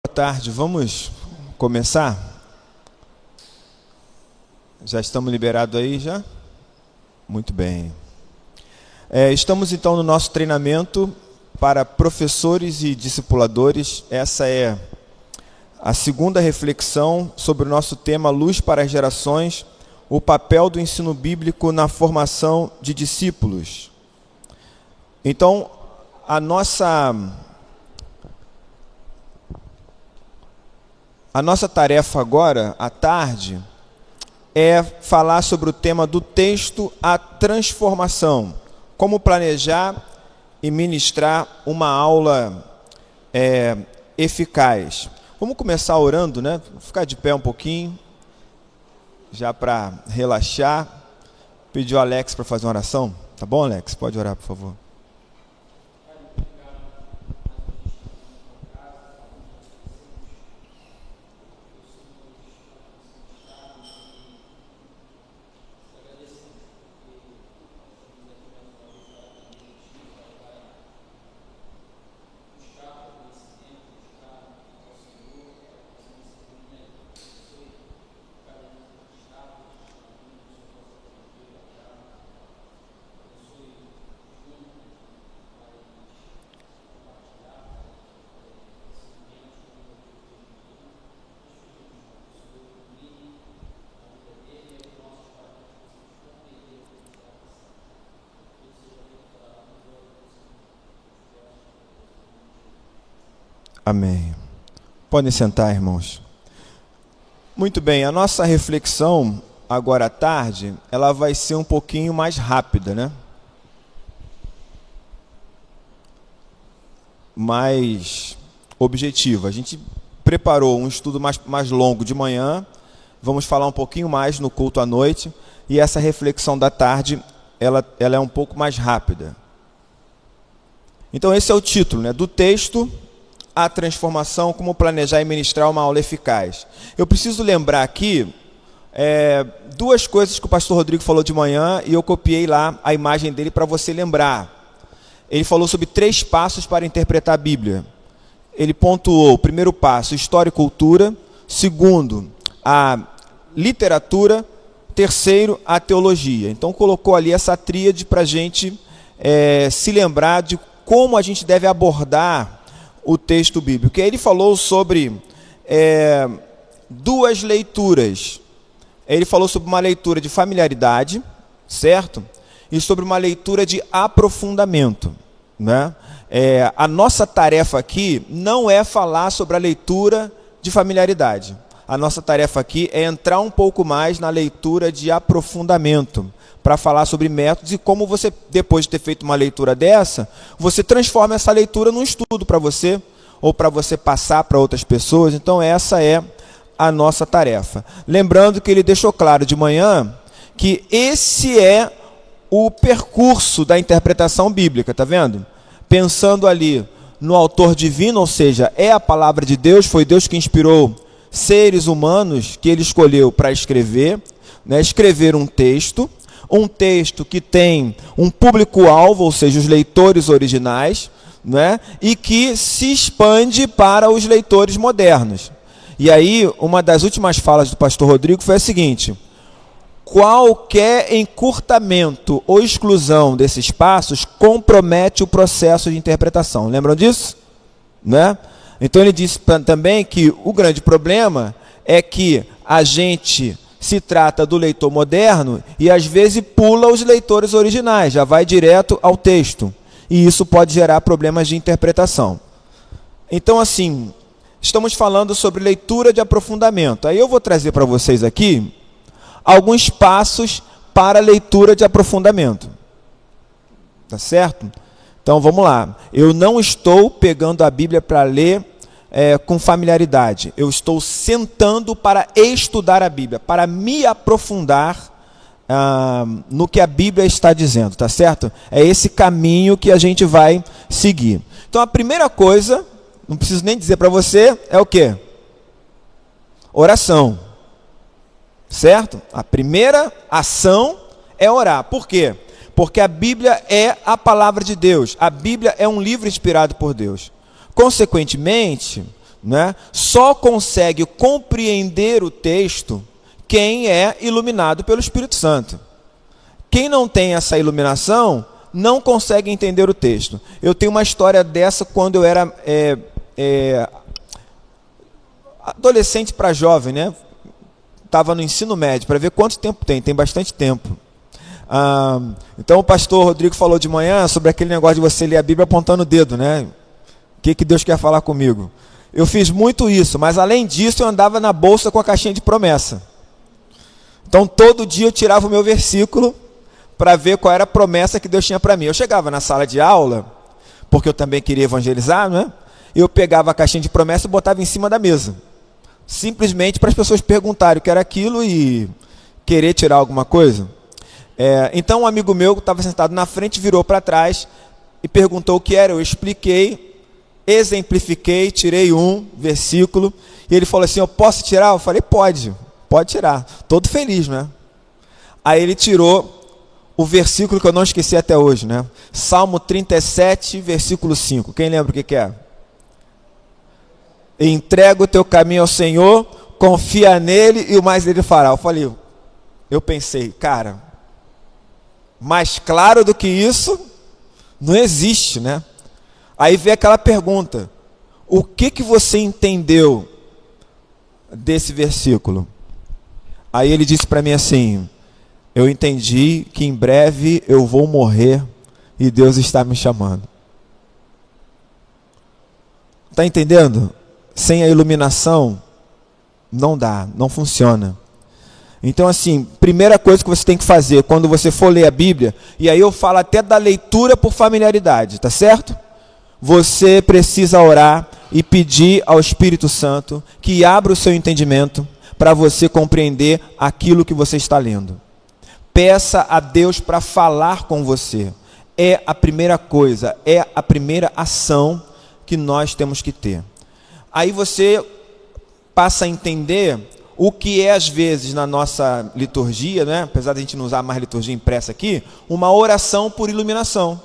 Boa tarde, vamos começar? Já estamos liberados aí já? Muito bem. Estamos então no nosso treinamento para professores e discipuladores. Essa é a segunda reflexão sobre o nosso tema Luz para as Gerações, o papel do ensino bíblico na formação de discípulos. Então, a nossa tarefa agora, à tarde, é falar sobre o tema do texto, a transformação. Como planejar e ministrar uma aula eficaz. Vamos começar orando, né? Vou ficar de pé um pouquinho, já para relaxar. Pedir o Alex para fazer uma oração. Tá bom, Alex? Pode orar, por favor. Amém. Podem sentar, irmãos. Muito bem, a nossa reflexão agora à tarde, ela vai ser um pouquinho mais rápida, né? Mais objetiva. A gente preparou um estudo mais longo de manhã, vamos falar um pouquinho mais no culto à noite, e essa reflexão da tarde, ela é um pouco mais rápida. Então esse é o título, né? Do texto, a transformação, como planejar e ministrar uma aula eficaz. Eu preciso lembrar aqui duas coisas que o pastor Rodrigo falou de manhã, e eu copiei lá a imagem dele para você lembrar. Ele falou sobre 3 passos para interpretar a Bíblia. Ele pontuou: o primeiro passo, história e cultura; segundo, a literatura; terceiro, a teologia. Então colocou ali essa tríade para a gente se lembrar de como a gente deve abordar o texto bíblico. E aí ele falou sobre 2 leituras. Ele falou sobre uma leitura de familiaridade, certo? E sobre uma leitura de aprofundamento, né? A nossa tarefa aqui não é falar sobre a leitura de familiaridade. A nossa tarefa aqui é entrar um pouco mais na leitura de aprofundamento, para falar sobre métodos e como você, depois de ter feito uma leitura dessa, você transforma essa leitura num estudo para você, ou para você passar para outras pessoas. Então essa é a nossa tarefa. Lembrando que ele deixou claro de manhã que esse é o percurso da interpretação bíblica, tá vendo? Pensando ali no autor divino, ou seja, é a palavra de Deus, foi Deus que inspirou seres humanos que ele escolheu para escrever, né? Escrever um texto que tem um público-alvo, ou seja, os leitores originais, né? E que se expande para os leitores modernos. E aí, uma das últimas falas do pastor Rodrigo foi a seguinte: qualquer encurtamento ou exclusão desses passos compromete o processo de interpretação. Lembram disso? Né? Então ele disse também que o grande problema é que a gente se trata do leitor moderno e às vezes pula os leitores originais, já vai direto ao texto. E isso pode gerar problemas de interpretação. Então, assim, estamos falando sobre leitura de aprofundamento. Aí eu vou trazer para vocês aqui alguns passos para a leitura de aprofundamento. Tá certo? Então, vamos lá. Eu não estou pegando a Bíblia para ler com familiaridade. Eu estou sentando para estudar a Bíblia, para me aprofundar no que a Bíblia está dizendo, tá certo? É esse caminho que a gente vai seguir. Então a primeira coisa, não preciso nem dizer para você, é o quê? Oração. Certo? A primeira ação é orar. Por quê? Porque a Bíblia é a palavra de Deus. A Bíblia é um livro inspirado por Deus. Consequentemente, né? Só consegue compreender o texto quem é iluminado pelo Espírito Santo. Quem não tem essa iluminação não consegue entender o texto. Eu tenho uma história dessa quando eu era adolescente para jovem, né? Estava no ensino médio, para ver quanto tempo tem bastante tempo. Então o pastor Rodrigo falou de manhã sobre aquele negócio de você ler a Bíblia apontando o dedo, né? O que Deus quer falar comigo? Eu fiz muito isso, mas além disso eu andava na bolsa com a caixinha de promessa. Então todo dia eu tirava o meu versículo para ver qual era a promessa que Deus tinha para mim. Eu chegava na sala de aula, porque eu também queria evangelizar, né? Eu pegava a caixinha de promessa e botava em cima da mesa. Simplesmente para as pessoas perguntarem o que era aquilo e querer tirar alguma coisa. Então um amigo meu que estava sentado na frente virou para trás e perguntou o que era. Eu expliquei, exemplifiquei, tirei um versículo e ele falou assim: eu posso tirar? Eu falei: pode tirar. Todo feliz, né? Aí ele tirou o versículo que eu não esqueci até hoje, né? Salmo 37, versículo 5. Quem lembra o que é? Entrega o teu caminho ao Senhor, confia nele e o mais ele fará. Eu pensei, cara, mais claro do que isso não existe, né? Aí veio aquela pergunta: o que você entendeu desse versículo? Aí ele disse para mim assim: eu entendi que em breve eu vou morrer e Deus está me chamando. Está entendendo? Sem a iluminação, não dá, não funciona. Então, assim, primeira coisa que você tem que fazer quando você for ler a Bíblia, e aí eu falo até da leitura por familiaridade, tá certo? Você precisa orar e pedir ao Espírito Santo que abra o seu entendimento para você compreender aquilo que você está lendo. Peça a Deus para falar com você. É a primeira coisa, é a primeira ação que nós temos que ter. Aí você passa a entender o que é, às vezes, na nossa liturgia, né? Apesar de a gente não usar mais liturgia impressa aqui, uma oração por iluminação.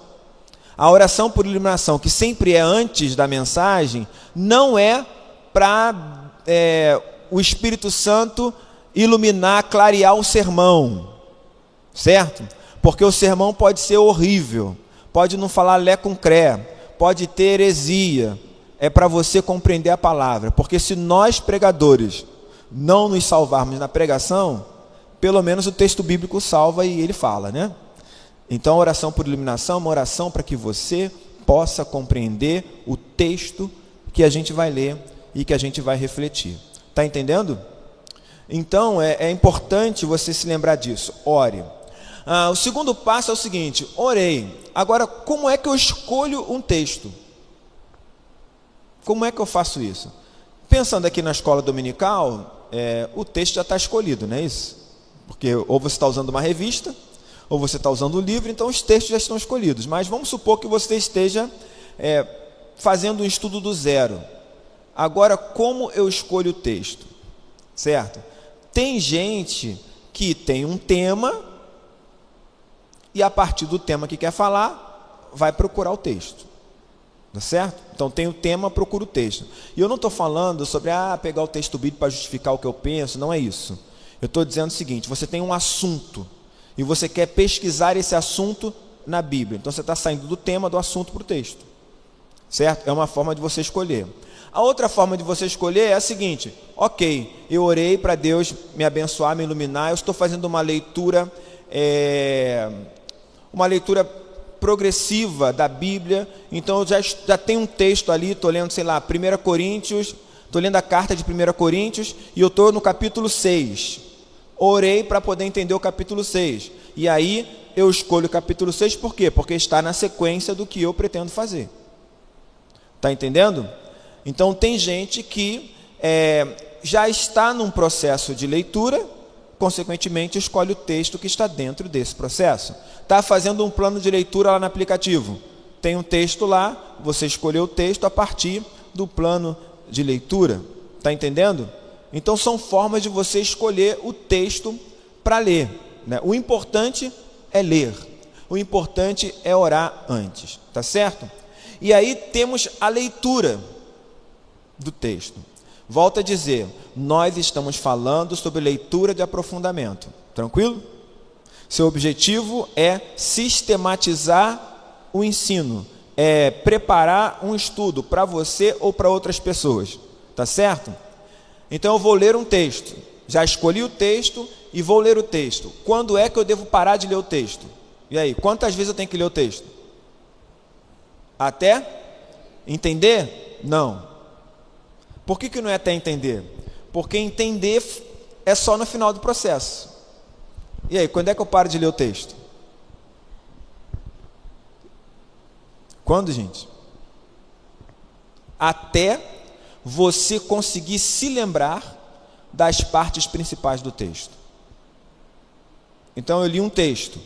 A oração por iluminação, que sempre é antes da mensagem, não é para o Espírito Santo iluminar, clarear o sermão, certo? Porque o sermão pode ser horrível, pode não falar lé com cré, pode ter heresia. É para você compreender a palavra, porque se nós pregadores não nos salvarmos na pregação, pelo menos o texto bíblico salva e ele fala, né? Então a oração por iluminação é uma oração para que você possa compreender o texto que a gente vai ler e que a gente vai refletir. Está entendendo? Então é importante você se lembrar disso. Ore. O segundo passo é o seguinte: orei. Agora, como é que eu escolho um texto? Como é que eu faço isso? Pensando aqui na escola dominical, o texto já está escolhido, não é isso? Porque ou você está usando uma revista, ou você está usando um livro, então os textos já estão escolhidos. Mas vamos supor que você esteja fazendo um estudo do zero. Agora, como eu escolho o texto? Certo? Tem gente que tem um tema e a partir do tema que quer falar, vai procurar o texto. Tá certo? Então tem o tema, procura o texto. E eu não estou falando sobre pegar o texto bíblico para justificar o que eu penso, não é isso. Eu estou dizendo o seguinte: você tem um assunto e você quer pesquisar esse assunto na Bíblia. Então você está saindo do tema, do assunto para o texto. Certo? É uma forma de você escolher. A outra forma de você escolher é a seguinte: ok, eu orei para Deus me abençoar, me iluminar, eu estou fazendo uma leitura progressiva da Bíblia, então eu já tenho um texto ali, estou lendo, 1 Coríntios, estou lendo a carta de 1 Coríntios, e eu estou no capítulo 6, orei para poder entender o capítulo 6, e aí eu escolho o capítulo 6, por quê? Porque está na sequência do que eu pretendo fazer. Está entendendo? Então tem gente que já está num processo de leitura, consequentemente escolhe o texto que está dentro desse processo. Está fazendo um plano de leitura lá no aplicativo, tem um texto lá, você escolheu o texto a partir do plano de leitura. Está entendendo? Então são formas de você escolher o texto para ler, né? O importante é ler, o importante é orar antes, tá certo? E aí temos a leitura, do texto. Volto a dizer, nós estamos falando sobre leitura de aprofundamento. Tranquilo? Seu objetivo é sistematizar o ensino, é preparar um estudo para você ou para outras pessoas. Tá certo? Então eu vou ler um texto. Já escolhi o texto e vou ler o texto. Quando é que eu devo parar de ler o texto? E aí, quantas vezes eu tenho que ler o texto? Até entender? Não. Por que não é até entender? Porque entender é só no final do processo. E aí, quando é que eu paro de ler o texto? Quando, gente? Até você conseguir se lembrar das partes principais do texto. Então eu li um texto,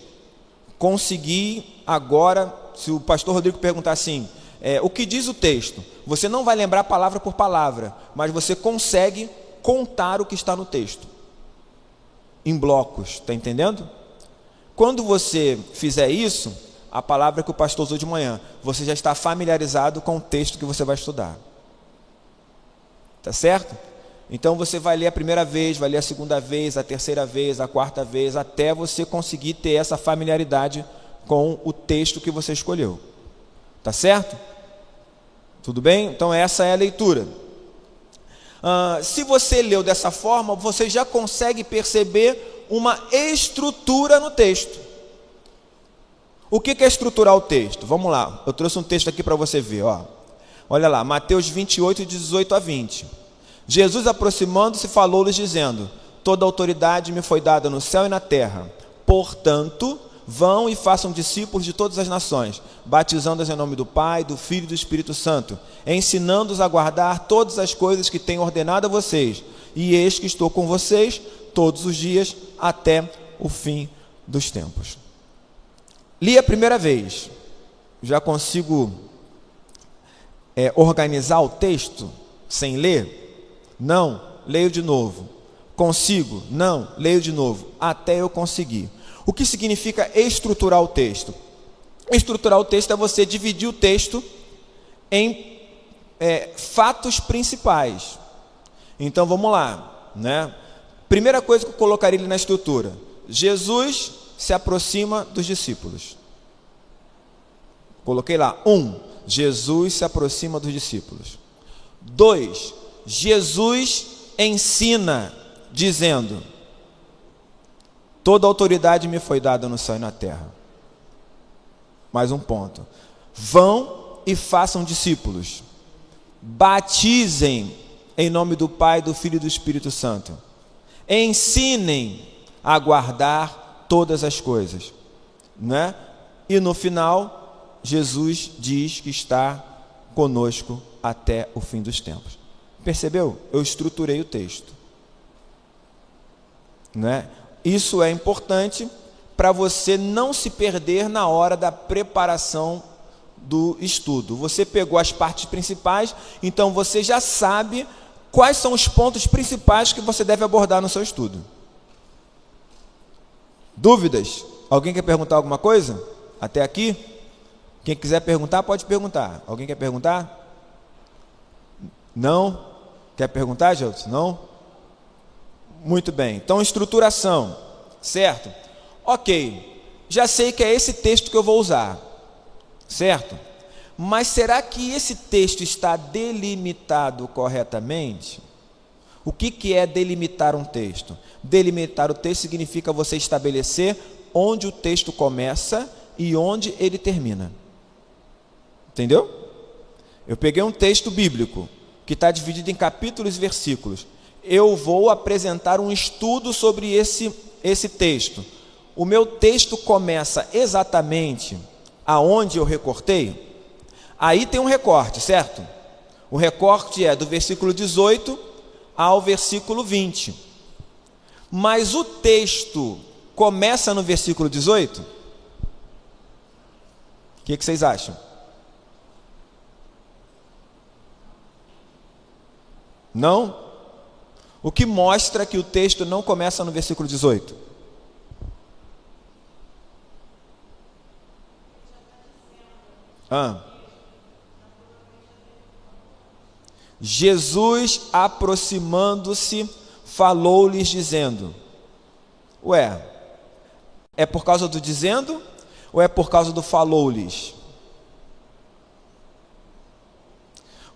consegui agora, se o pastor Rodrigo perguntar assim, o que diz o texto? Você não vai lembrar palavra por palavra, mas você consegue contar o que está no texto, em blocos, está entendendo? Quando você fizer isso, a palavra que o pastor usou de manhã, você já está familiarizado com o texto que você vai estudar. Tá certo? Então você vai ler a primeira vez, vai ler a segunda vez, a terceira vez, a quarta vez, até você conseguir ter essa familiaridade com o texto que você escolheu. Tá certo? Tudo bem? Então essa é a leitura. Se você leu dessa forma, você já consegue perceber uma estrutura no texto. O que é estruturar o texto? Vamos lá, eu trouxe um texto aqui para você ver. Olha lá, Mateus 28, 18 a 20. Jesus, aproximando-se, falou-lhes dizendo: toda autoridade me foi dada no céu e na terra. Portanto, vão e façam discípulos de todas as nações, batizando-os em nome do Pai, do Filho e do Espírito Santo, ensinando-os a guardar todas as coisas que tenho ordenado a vocês. E eis que estou com vocês todos os dias até o fim dos tempos. Li a primeira vez, já consigo organizar o texto sem ler? Não, leio de novo. Consigo? Não, leio de novo, até eu conseguir. O que significa estruturar o texto? Estruturar o texto é você dividir o texto em fatos principais. Então vamos lá, né? Primeira coisa que eu colocaria ali na estrutura: Jesus se aproxima dos discípulos. Coloquei lá, 1, Jesus se aproxima dos discípulos. 2, Jesus ensina, dizendo: toda autoridade me foi dada no céu e na terra. Mais um ponto: vão e façam discípulos, batizem em nome do Pai, do Filho e do Espírito Santo, ensinem a guardar todas as coisas, né? E no final, Jesus diz que está conosco até o fim dos tempos. Percebeu? Eu estruturei o texto, né? Isso é importante para você não se perder na hora da preparação do estudo. Você pegou as partes principais, então você já sabe quais são os pontos principais que você deve abordar no seu estudo. Dúvidas? Alguém quer perguntar alguma coisa? Até aqui? Quem quiser perguntar, pode perguntar. Alguém quer perguntar? Não? Quer perguntar, Gelson? Não? Muito bem. Então, estruturação. Certo? Ok. Já sei que é esse texto que eu vou usar. Certo? Mas será que esse texto está delimitado corretamente? O que é delimitar um texto? Delimitar o texto significa você estabelecer onde o texto começa e onde ele termina. Entendeu? Eu peguei um texto bíblico que está dividido em capítulos e versículos. Eu vou apresentar um estudo sobre esse texto. O meu texto começa exatamente aonde eu recortei. Aí tem um recorte, certo? O recorte é do versículo 18 ao versículo 20. Mas o texto começa no versículo 18? O que vocês acham? Não? O que mostra que o texto não começa no versículo 18? Jesus, aproximando-se, falou-lhes dizendo. Ué, é por causa do dizendo ou é por causa do falou-lhes?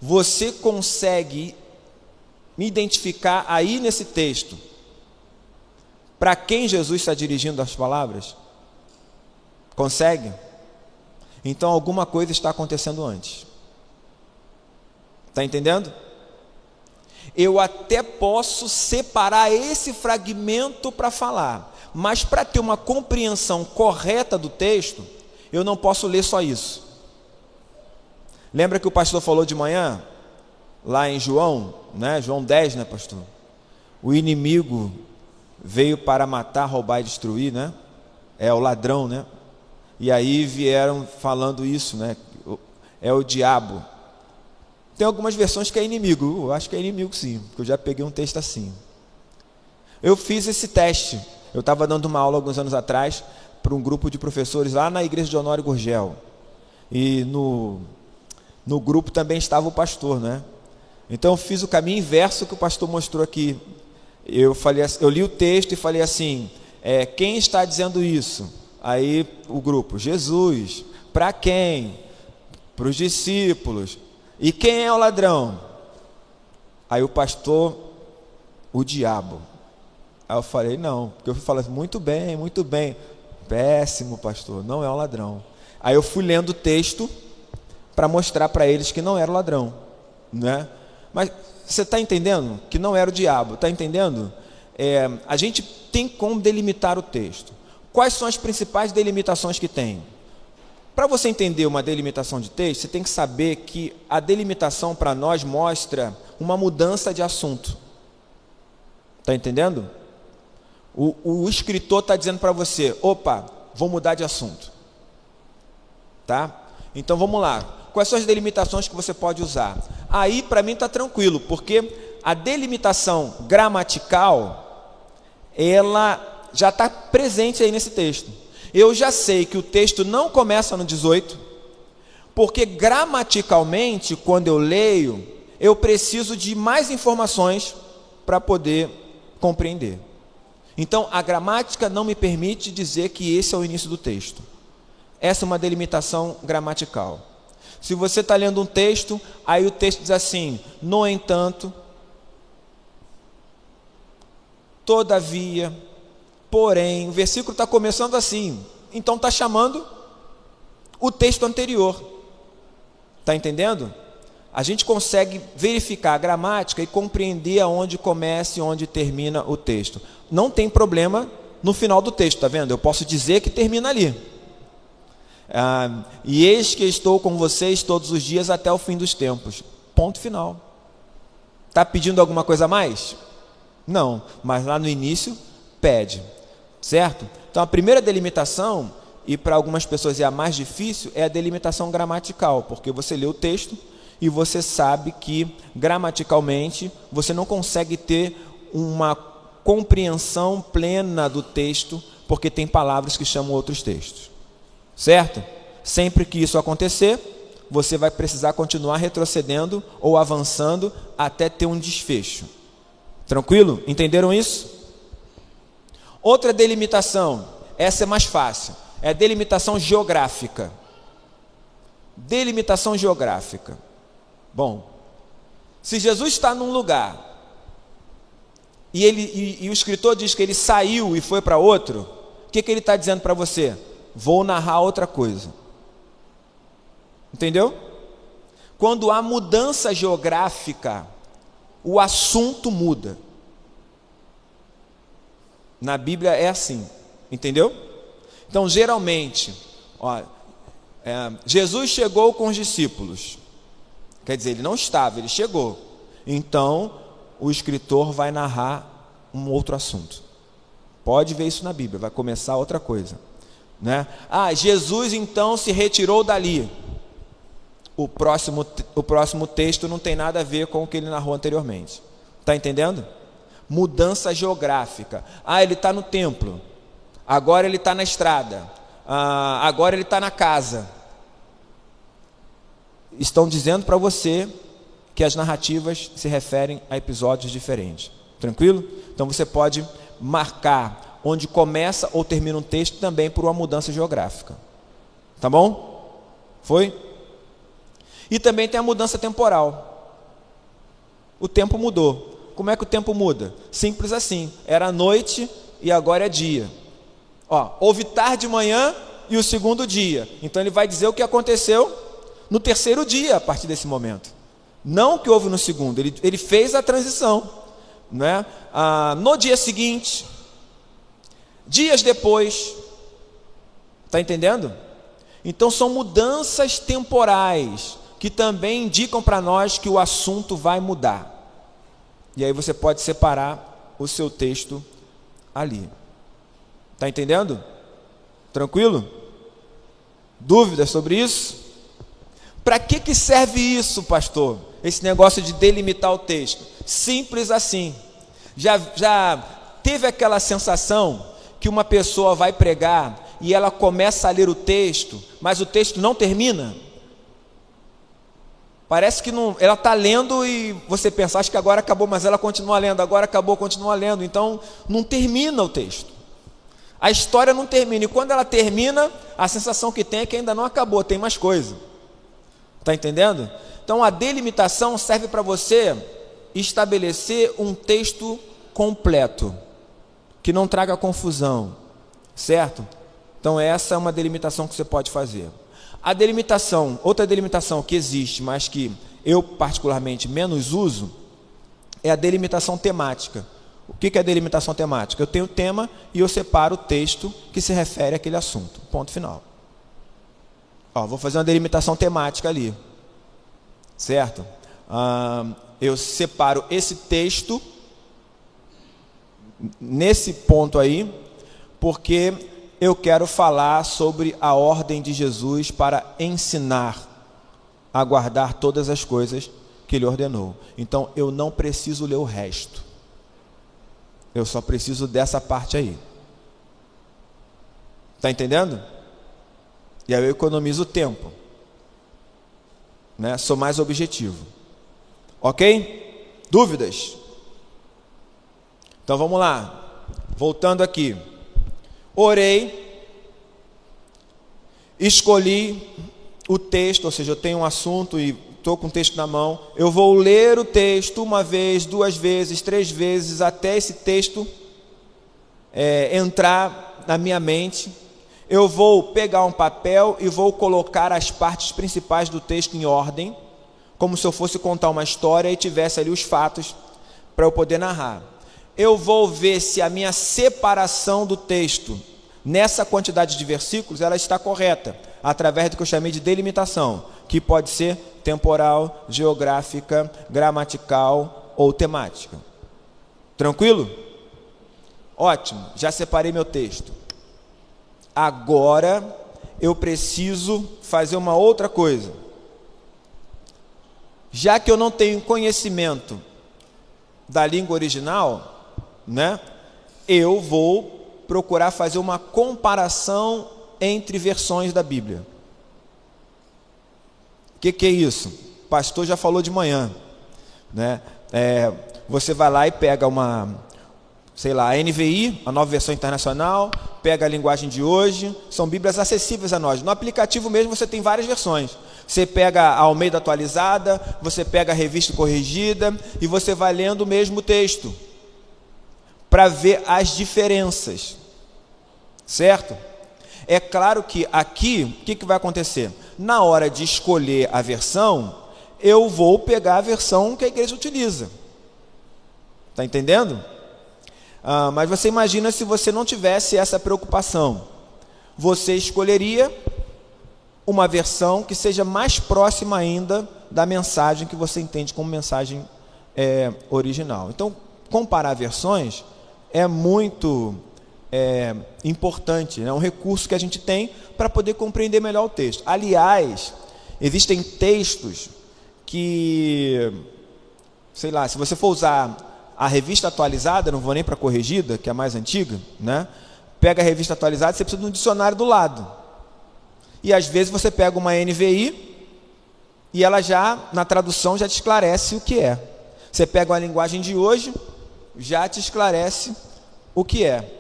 Você consegue me identificar aí nesse texto para quem Jesus está dirigindo as palavras? Consegue? Então alguma coisa está acontecendo antes. Está entendendo? Eu até posso separar esse fragmento para falar, mas para ter uma compreensão correta do texto, eu não posso ler só isso. Lembra que o pastor falou de manhã, lá em João, né? João 10, né, pastor? O inimigo veio para matar, roubar e destruir, né? É o ladrão, né? E aí vieram falando isso, né? É o diabo. Tem algumas versões que é inimigo. Eu acho que é inimigo sim, porque eu já peguei um texto assim. Eu fiz esse teste. Eu estava dando uma aula alguns anos atrás para um grupo de professores lá na igreja de Honório Gurgel. E no grupo também estava o pastor, né? Então eu fiz o caminho inverso que o pastor mostrou aqui. Eu li o texto e falei assim, quem está dizendo isso? Aí o grupo, Jesus. Para quem? Para os discípulos. E quem é o ladrão? Aí o pastor, o diabo. Aí eu falei, não, porque eu falei, muito bem, muito bem. Péssimo, pastor, não é o ladrão. Aí eu fui lendo o texto para mostrar para eles que não era o ladrão, né? Mas você está entendendo que não era o diabo? Está entendendo? A gente tem como delimitar o texto. Quais são as principais delimitações que tem? Para você entender uma delimitação de texto, você tem que saber que a delimitação para nós mostra uma mudança de assunto. Está entendendo? O escritor está dizendo para você, opa, vou mudar de assunto. Tá? Então vamos lá. Quais são as delimitações que você pode usar? Aí para mim está tranquilo, porque a delimitação gramatical, ela já está presente aí nesse texto. Eu já sei que o texto não começa no 18, porque gramaticalmente, quando eu leio, eu preciso de mais informações para poder compreender. Então, a gramática não me permite dizer que esse é o início do texto. Essa é uma delimitação gramatical. Se você está lendo um texto, aí o texto diz assim, no entanto, todavia, porém, o versículo está começando assim, então está chamando o texto anterior. Está entendendo? A gente consegue verificar a gramática e compreender aonde começa e onde termina o texto. Não tem problema no final do texto, está vendo? Eu posso dizer que termina ali. E eis que estou com vocês todos os dias até o fim dos tempos. Ponto final. Está pedindo alguma coisa a mais? Não, mas lá no início pede. Certo? Então a primeira delimitação, e para algumas pessoas é a mais difícil, é a delimitação gramatical, porque você lê o texto e você sabe que gramaticalmente você não consegue ter uma compreensão plena do texto, porque tem palavras que chamam outros textos. Certo? Sempre que isso acontecer, você vai precisar continuar retrocedendo ou avançando até ter um desfecho. Tranquilo? Entenderam isso? Outra delimitação, essa é mais fácil, é a delimitação geográfica. Delimitação geográfica. Bom, se Jesus está num lugar e o escritor diz que ele saiu e foi para outro, o que ele está dizendo para você? Vou narrar outra coisa. Entendeu? Quando há mudança geográfica, o assunto muda. Na Bíblia é assim, entendeu? Então, geralmente, Jesus chegou com os discípulos. Quer dizer, ele não estava, ele chegou. Então, o escritor vai narrar um outro assunto. Pode ver isso na Bíblia, vai começar outra coisa, né? Jesus então se retirou dali. O próximo texto não tem nada a ver com o que ele narrou anteriormente. Está entendendo? Mudança geográfica. Ele está no templo. Agora ele está na estrada. Agora ele está na casa. Estão dizendo para você que as narrativas se referem a episódios diferentes. Tranquilo? Então você pode marcar onde começa ou termina um texto também por uma mudança geográfica. Tá bom? Foi? E também tem a mudança temporal. O tempo mudou. Como é que o tempo muda? Simples assim. Era noite e agora é dia. Houve tarde de manhã e o segundo dia. Então ele vai dizer o que aconteceu no terceiro dia a partir desse momento. Não o que houve no segundo. Ele fez a transição, né? No dia seguinte, dias depois. Está entendendo? Então são mudanças temporais que também indicam para nós que o assunto vai mudar. E aí você pode separar o seu texto ali. Está entendendo? Tranquilo? Dúvidas sobre isso? Para que serve isso, pastor? Esse negócio de delimitar o texto? Simples assim. Já teve aquela sensação que uma pessoa vai pregar e ela começa a ler o texto, mas o texto não termina? Parece que não, ela está lendo e você pensa, acho que agora acabou, mas ela continua lendo, agora acabou, continua lendo. Então não termina o texto. A história não termina, e quando ela termina, a sensação que tem é que ainda não acabou, tem mais coisa. Está entendendo? Então a delimitação serve para você estabelecer um texto completo, que não traga confusão, certo? Então essa é uma delimitação que você pode fazer. A delimitação, outra delimitação que existe, mas que eu particularmente menos uso, é a delimitação temática. O que é a delimitação temática? Eu tenho o tema e eu separo o texto que se refere àquele assunto. Ponto final. Vou fazer uma delimitação temática ali. Certo? Eu separo esse texto nesse ponto aí, porque eu quero falar sobre a ordem de Jesus para ensinar a guardar todas as coisas que Ele ordenou. Então eu não preciso ler o resto. Eu só preciso dessa parte aí. Está entendendo? E aí eu economizo tempo, né? Sou mais objetivo. Ok? Dúvidas? Então vamos lá. Voltando aqui. Orei, escolhi o texto, ou seja, eu tenho um assunto e estou com o texto na mão. Eu vou ler o texto uma vez, duas vezes, três vezes, até esse texto entrar na minha mente. Eu vou pegar um papel e vou colocar as partes principais do texto em ordem, como se eu fosse contar uma história e tivesse ali os fatos para eu poder narrar. Eu vou ver se a minha separação do texto nessa quantidade de versículos ela está correta, através do que eu chamei de delimitação, que pode ser temporal, geográfica, gramatical ou temática. Tranquilo? Ótimo, já separei meu texto. Agora eu preciso fazer uma outra coisa. Já que eu não tenho conhecimento da língua original, né, eu vou procurar fazer uma comparação entre versões da Bíblia. O que é isso? O pastor já falou de manhã, né? Você vai lá e pega a NVI, a Nova Versão Internacional, pega a linguagem de hoje, são Bíblias acessíveis a nós. No aplicativo mesmo você tem várias versões. Você pega a Almeida atualizada, você pega a Revista Corrigida e você vai lendo o mesmo texto para ver as diferenças, certo? É claro que aqui, o que vai acontecer? Na hora de escolher a versão, eu vou pegar a versão que a igreja utiliza. Está entendendo? Mas você imagina se você não tivesse essa preocupação. Você escolheria uma versão que seja mais próxima ainda da mensagem que você entende como mensagem original. Então, comparar versões é muito importante, é um recurso que a gente tem para poder compreender melhor o texto. Aliás, existem textos que, se você for usar a revista atualizada, não vou nem para a corrigida, que é a mais antiga, né? Pega a revista atualizada, você precisa de um dicionário do lado. E às vezes você pega uma NVI, e ela já, na tradução, já te esclarece o que é. Você pega uma linguagem de hoje, já te esclarece o que é.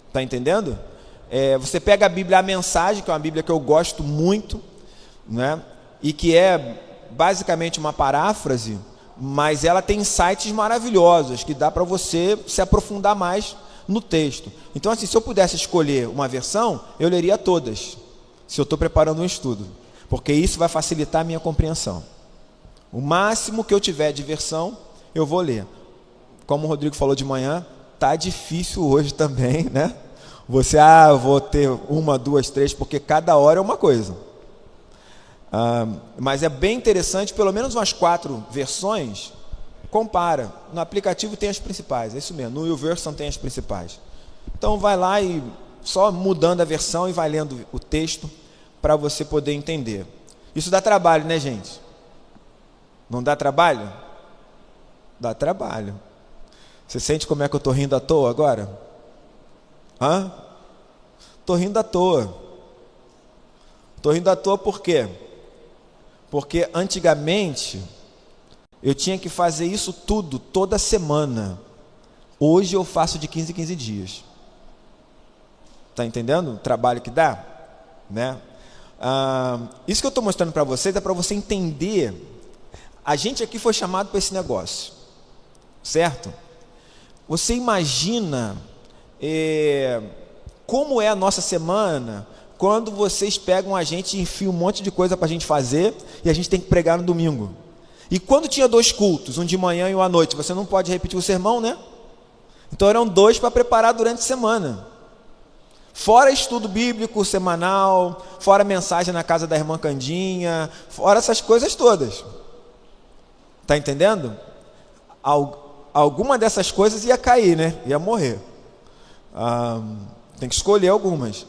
Está entendendo? Você pega a Bíblia, a Mensagem, que é uma Bíblia que eu gosto muito, né? E que é basicamente uma paráfrase, mas ela tem insights maravilhosos, que dá para você se aprofundar mais no texto. Então, assim, se eu pudesse escolher uma versão, eu leria todas, se eu estou preparando um estudo, porque isso vai facilitar a minha compreensão. O máximo que eu tiver de versão, eu vou ler. Como o Rodrigo falou de manhã, tá difícil hoje também, né? Você, eu vou ter 1, 2, 3, porque cada hora é uma coisa. Mas é bem interessante, pelo menos umas 4 versões, compara. No aplicativo tem as principais, é isso mesmo, no YouVersion tem as principais. Então vai lá e só mudando a versão e vai lendo o texto para você poder entender. Isso dá trabalho, né, gente? Não dá trabalho? Dá trabalho. Você sente como é que eu estou rindo à toa agora? Estou rindo à toa. Estou rindo à toa por quê? Porque antigamente eu tinha que fazer isso tudo, toda semana. Hoje eu faço de 15 em 15 dias. Está entendendo o trabalho que dá? Né? Isso que eu estou mostrando para vocês é para você entender. A gente aqui foi chamado para esse negócio, certo? Você imagina como é a nossa semana quando vocês pegam a gente e enfiam um monte de coisa para a gente fazer e a gente tem que pregar no domingo. E quando tinha 2 cultos, um de manhã e um à noite, você não pode repetir o sermão, né? Então eram 2 para preparar durante a semana. Fora estudo bíblico semanal, fora mensagem na casa da irmã Candinha, fora essas coisas todas. Está entendendo? Alguma dessas coisas ia cair, né? Ia morrer. Tem que escolher algumas.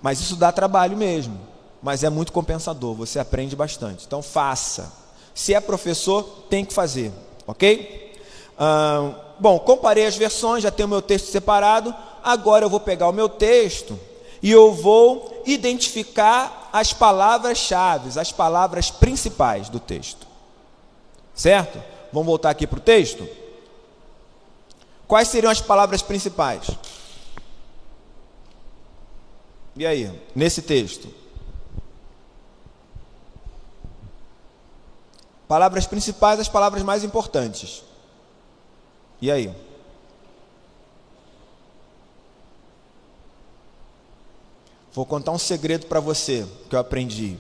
Mas isso dá trabalho mesmo. Mas é muito compensador, você aprende bastante. Então faça. Se é professor, tem que fazer. Ok? Bom, comparei as versões, já tenho o meu texto separado. Agora eu vou pegar o meu texto e eu vou identificar as palavras-chave, as palavras principais do texto. Certo? Vamos voltar aqui para o texto? Quais seriam as palavras principais? E aí, nesse texto? Palavras principais, as palavras mais importantes. E aí? Vou contar um segredo para você, que eu aprendi.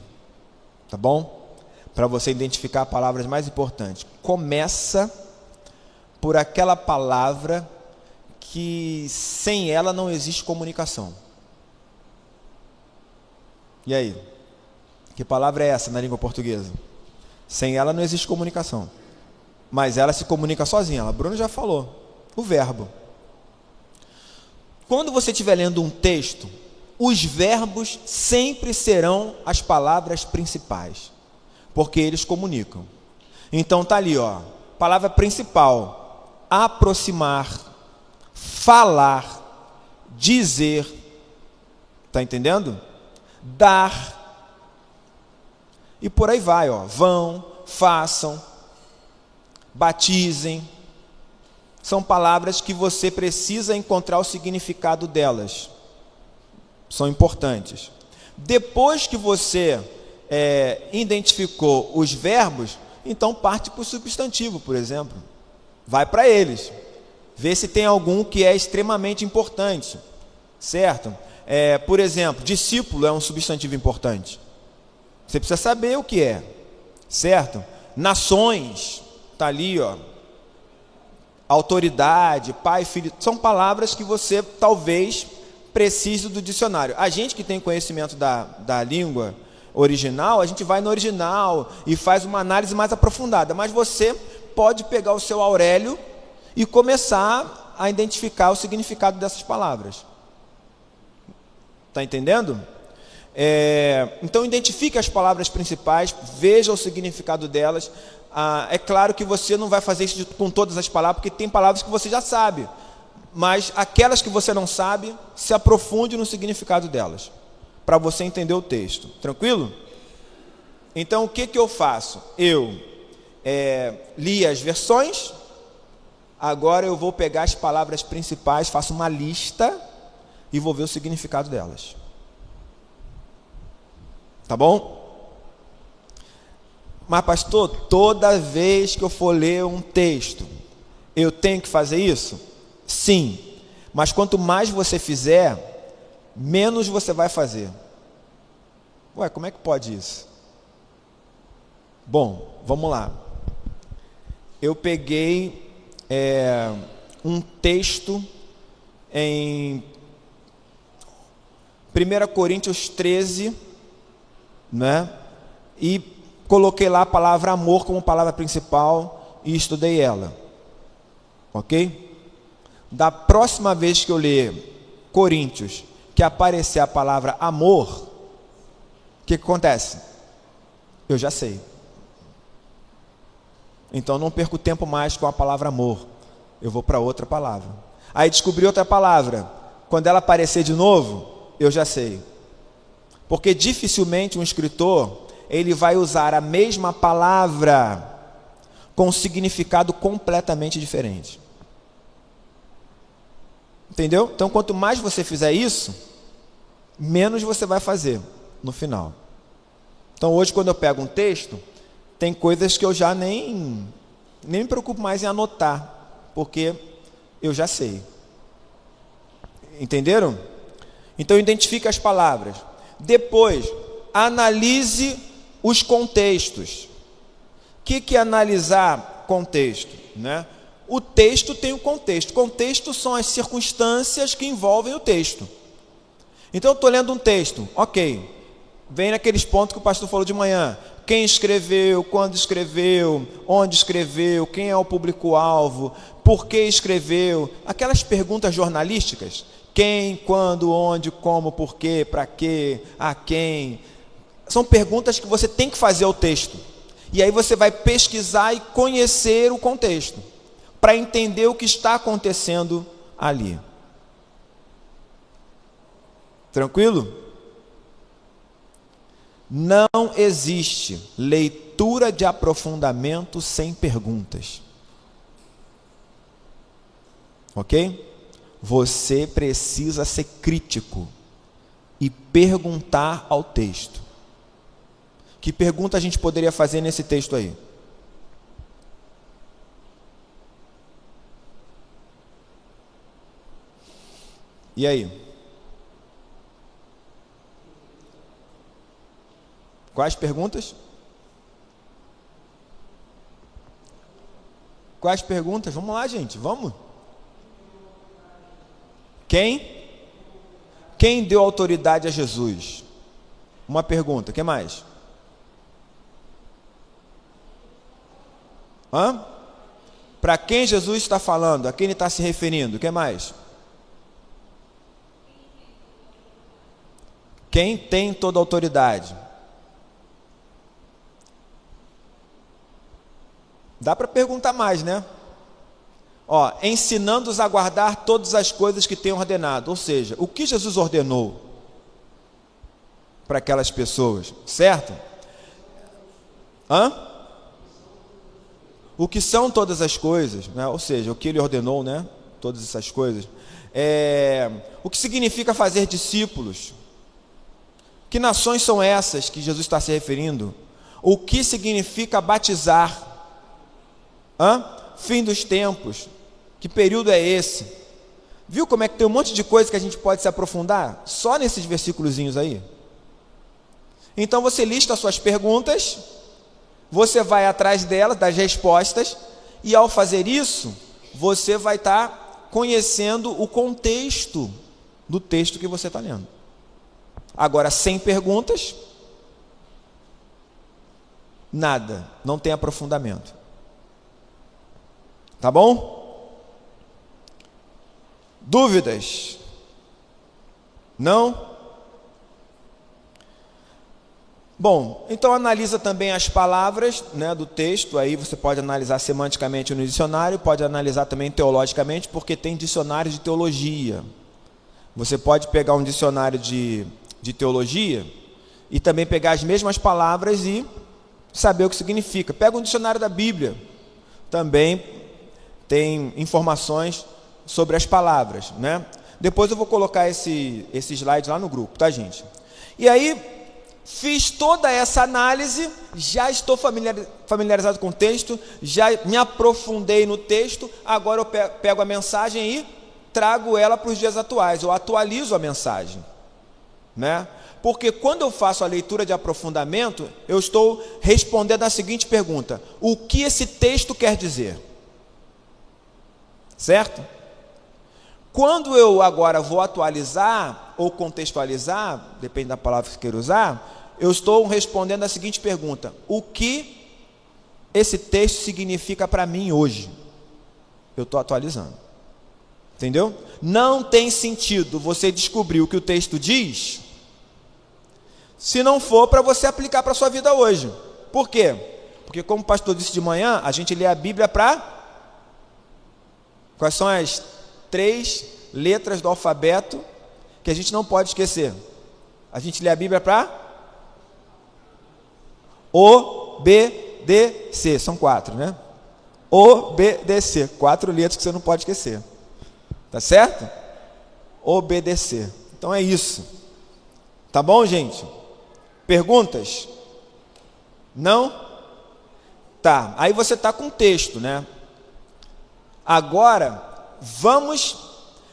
Tá bom? Para você identificar palavras mais importantes. Começa por aquela palavra que sem ela não existe comunicação. E aí? Que palavra é essa na língua portuguesa? Sem ela não existe comunicação. Mas ela se comunica sozinha. A Bruna já falou. O verbo. Quando você estiver lendo um texto, os verbos sempre serão as palavras principais. Porque eles comunicam. Então tá ali, ó. Palavra principal. Aproximar. Falar. Dizer. Tá entendendo? Dar. E por aí vai, ó. Vão, façam, batizem. São palavras que você precisa encontrar o significado delas. São importantes. Depois que você identificou os verbos, então parte para o substantivo, por exemplo. Vai para eles. Vê se tem algum que é extremamente importante. Certo? Por exemplo, discípulo é um substantivo importante. Você precisa saber o que é, certo? Nações, está ali, ó. Autoridade, pai, filho, são palavras que você talvez precise do dicionário. A gente que tem conhecimento da língua original, a gente vai no original e faz uma análise mais aprofundada, mas você pode pegar o seu Aurélio e começar a identificar o significado dessas palavras. Está entendendo? Então identifique as palavras principais, veja o significado delas. É claro que você não vai fazer isso com todas as palavras, porque tem palavras que você já sabe, mas aquelas que você não sabe, se aprofunde no significado delas, para você entender o texto. Tranquilo? Então, o que eu faço? Eu li as versões, agora eu vou pegar as palavras principais, faço uma lista e vou ver o significado delas. Tá bom? Mas, pastor, toda vez que eu for ler um texto, eu tenho que fazer isso? Sim. Mas quanto mais você fizer, menos você vai fazer. Ué, como é que pode isso? Bom, vamos lá. Eu peguei um texto em 1 Coríntios 13, né? E coloquei lá a palavra amor como palavra principal e estudei ela. Ok? Da próxima vez que eu ler Coríntios, que aparecer a palavra amor, o que acontece? Eu já sei. Então não perco tempo mais com a palavra amor. Eu vou para outra palavra. Aí descobri outra palavra. Quando ela aparecer de novo, eu já sei. Porque dificilmente um escritor, ele vai usar a mesma palavra com um significado completamente diferente. Entendeu? Então, quanto mais você fizer isso, menos você vai fazer no final. Então, hoje, quando eu pego um texto, tem coisas que eu já nem me preocupo mais em anotar, porque eu já sei. Entenderam? Então, identifique as palavras. Depois, analise os contextos. O que é analisar contexto, né? O texto tem um contexto. Contexto são as circunstâncias que envolvem o texto. Então, eu estou lendo um texto, ok. Vem naqueles pontos que o pastor falou de manhã. Quem escreveu, quando escreveu, onde escreveu, quem é o público-alvo, por que escreveu. Aquelas perguntas jornalísticas. Quem, quando, onde, como, por quê, para quê, a quem. São perguntas que você tem que fazer ao texto. E aí você vai pesquisar e conhecer o contexto, para entender o que está acontecendo ali. Tranquilo? Não existe leitura de aprofundamento sem perguntas. Ok? Você precisa ser crítico e perguntar ao texto. Que pergunta a gente poderia fazer nesse texto aí? E aí? Quais perguntas? Quais perguntas? Vamos lá, gente, vamos. Quem? Quem deu autoridade a Jesus? Uma pergunta, o que mais? Para quem Jesus está falando? A quem ele está se referindo? O que mais? Quem tem toda a autoridade? Dá para perguntar mais, né? Ensinando-os a guardar todas as coisas que tem ordenado. Ou seja, o que Jesus ordenou para aquelas pessoas, certo? O que são todas as coisas, né? Ou seja, o que ele ordenou, né? Todas essas coisas. O que significa fazer discípulos? Que nações são essas que Jesus está se referindo? O que significa batizar? Fim dos tempos. Que período é esse? Viu como é que tem um monte de coisa que a gente pode se aprofundar? Só nesses versículozinhos aí. Então você lista as suas perguntas, você vai atrás delas, das respostas, e ao fazer isso, você vai estar conhecendo o contexto do texto que você está lendo. Agora, sem perguntas, nada, não tem aprofundamento. Tá bom? Dúvidas? Não? Bom, então analisa também as palavras, né, do texto. Aí você pode analisar semanticamente no dicionário, pode analisar também teologicamente, porque tem dicionário de teologia. Você pode pegar um dicionário de teologia e também pegar as mesmas palavras e saber o que significa. Pega um dicionário da Bíblia, também tem informações sobre as palavras, né? Depois eu vou colocar esse slide lá no grupo, tá, gente? E aí, fiz toda essa análise, já estou familiarizado com o texto, já me aprofundei no texto, agora eu pego a mensagem e trago ela para os dias atuais, eu atualizo a mensagem, né? Porque quando eu faço a leitura de aprofundamento, eu estou respondendo a seguinte pergunta: o que esse texto quer dizer? Certo? Quando eu agora vou atualizar ou contextualizar, depende da palavra que eu queira usar, eu estou respondendo a seguinte pergunta: o que esse texto significa para mim hoje? Eu estou atualizando. Entendeu? Não tem sentido você descobrir o que o texto diz se não for para você aplicar para a sua vida hoje. Por quê? Porque, como o pastor disse de manhã, a gente lê a Bíblia para... Quais são as 3 letras do alfabeto que a gente não pode esquecer? A gente lê a Bíblia para obedecer. São 4, né? Obedecer. 4 letras que você não pode esquecer. Tá certo? Obedecer. Então é isso. Tá bom, gente? Perguntas? Não? Tá. Aí você está com o texto, né? Agora, vamos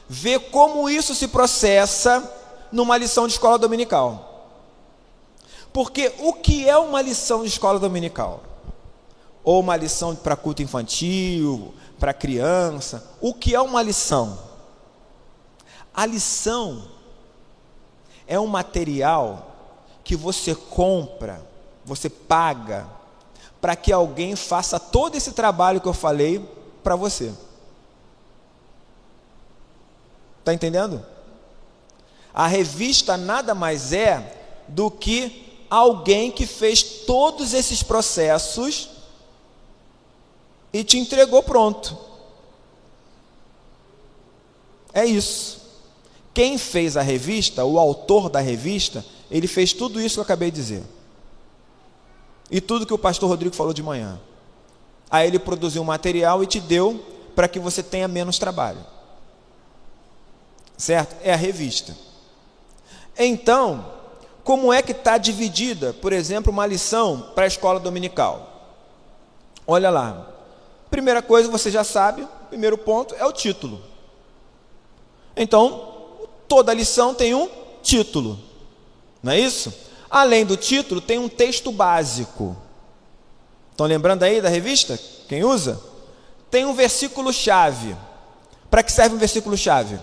ver como isso se processa numa lição de escola dominical. Porque o que é uma lição de escola dominical? Ou uma lição para culto infantil, para criança? O que é uma lição? A lição é um material que você compra, você paga, para que alguém faça todo esse trabalho que eu falei para você. Está entendendo? A revista nada mais é do que alguém que fez todos esses processos e te entregou pronto. É isso. Quem fez a revista, o autor da revista, ele fez tudo isso que eu acabei de dizer. E tudo que o pastor Rodrigo falou de manhã. Aí ele produziu um material e te deu para que você tenha menos trabalho. Certo? É a revista. Então, como é que está dividida, por exemplo, uma lição para a escola dominical? Olha lá. Primeira coisa, você já sabe, o primeiro ponto é o título. Então, toda lição tem um título. Não é isso? Além do título, tem um texto básico. Estão lembrando aí da revista? Quem usa? Tem um versículo-chave. Para que serve um versículo-chave?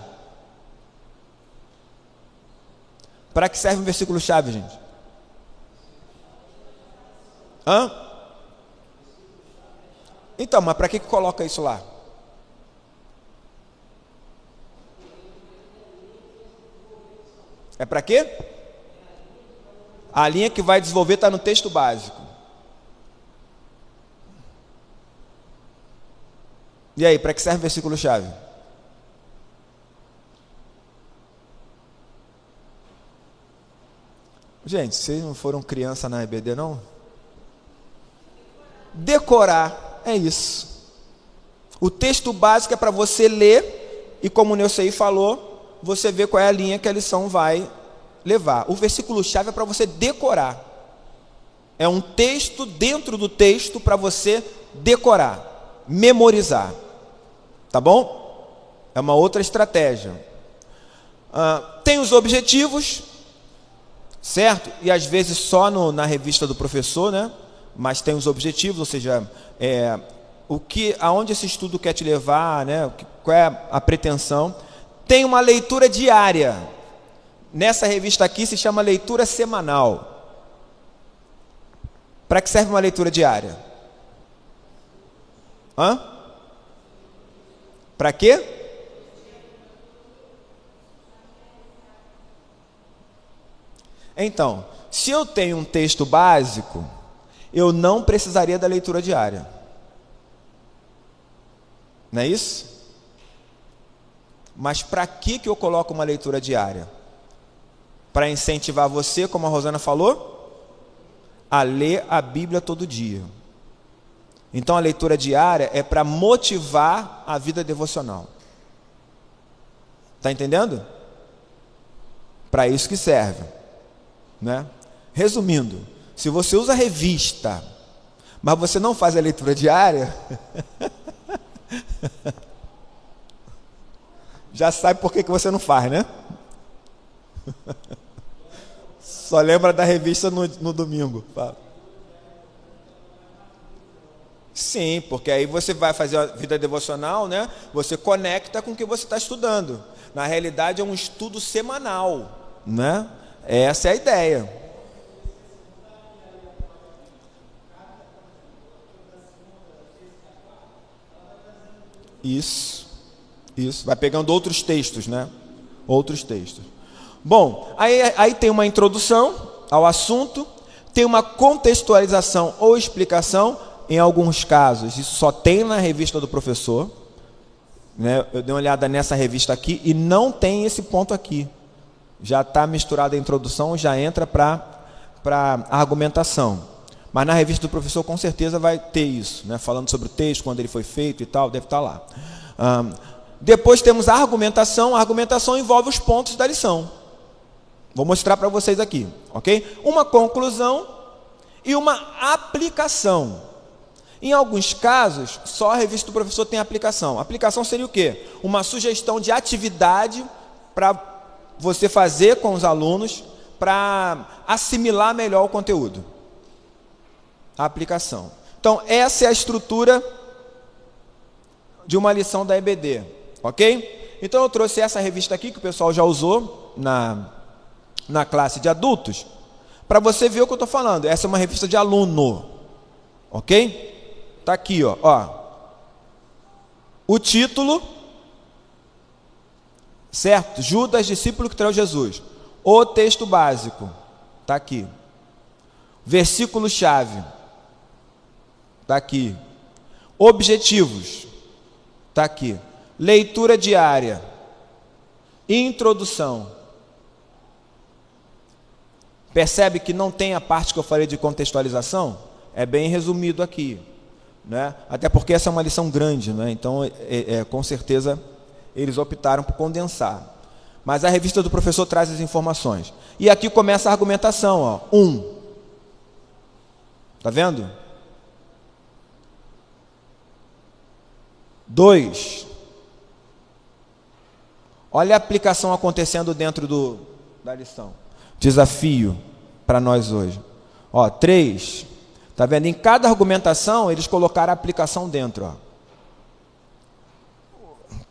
Para que serve um versículo-chave, gente? Hã? Então, mas para que coloca isso lá? É para quê? A linha que vai desenvolver está no texto básico. E aí, para que serve o versículo-chave? Gente, vocês não foram criança na EBD, não? Decorar, é isso. O texto básico é para você ler, e como o Neucei falou, você vê qual é a linha que a lição vai levar. O versículo-chave é para você decorar. É um texto dentro do texto para você decorar, memorizar. Tá bom? É uma outra estratégia. Tem os objetivos, certo? E às vezes só na revista do professor, né? Mas tem os objetivos, ou seja, aonde esse estudo quer te levar, né? Qual é a pretensão. Tem uma leitura diária. Nessa revista aqui se chama leitura semanal. Para que serve uma leitura diária? Para quê? Então, se eu tenho um texto básico, eu não precisaria da leitura diária. Não é isso? Mas para que eu coloco uma leitura diária? Para incentivar você, como a Rosana falou, a ler a Bíblia todo dia. Então a leitura diária é para motivar a vida devocional. Está entendendo? Para isso que serve, né? Resumindo, se você usa a revista, mas você não faz a leitura diária, já sabe por que você não faz, né? Só lembra da revista no domingo. Sim, porque aí você vai fazer a vida devocional, né? Você conecta com o que você está estudando. Na realidade é um estudo semanal, né? Essa é a ideia. Isso. Vai pegando outros textos, né? Outros textos. Bom, aí tem uma introdução ao assunto, tem uma contextualização ou explicação. Em alguns casos, isso só tem na revista do professor, né? Eu dei uma olhada nessa revista aqui e não tem esse ponto aqui. Já está misturada a introdução, já entra para a argumentação. Mas na revista do professor com certeza vai ter isso, né? Falando sobre o texto, quando ele foi feito e tal, deve estar lá. Depois temos a argumentação envolve os pontos da lição. Vou mostrar para vocês aqui, ok? Uma conclusão e uma aplicação. Em alguns casos, só a revista do professor tem aplicação. A aplicação seria o quê? Uma sugestão de atividade para você fazer com os alunos para assimilar melhor o conteúdo. A aplicação. Então, essa é a estrutura de uma lição da EBD, ok? Então, eu trouxe essa revista aqui, que o pessoal já usou na classe de adultos, para você ver o que eu estou falando. Essa é uma revista de aluno, ok? Está aqui, ó. O título, certo? Judas, discípulo que traiu Jesus. O texto básico, está aqui. Versículo-chave, está aqui. Objetivos, está aqui. Leitura diária. Introdução. Percebe que não tem a parte que eu falei de contextualização? É bem resumido aqui, né? Até porque essa é uma lição grande, né? Então, com certeza, eles optaram por condensar. Mas a revista do professor traz as informações. E aqui começa a argumentação, ó. 1. Tá vendo? 2. Olha a aplicação acontecendo dentro da lição. Desafio para nós hoje. 3. Tá vendo? Em cada argumentação, eles colocaram a aplicação dentro.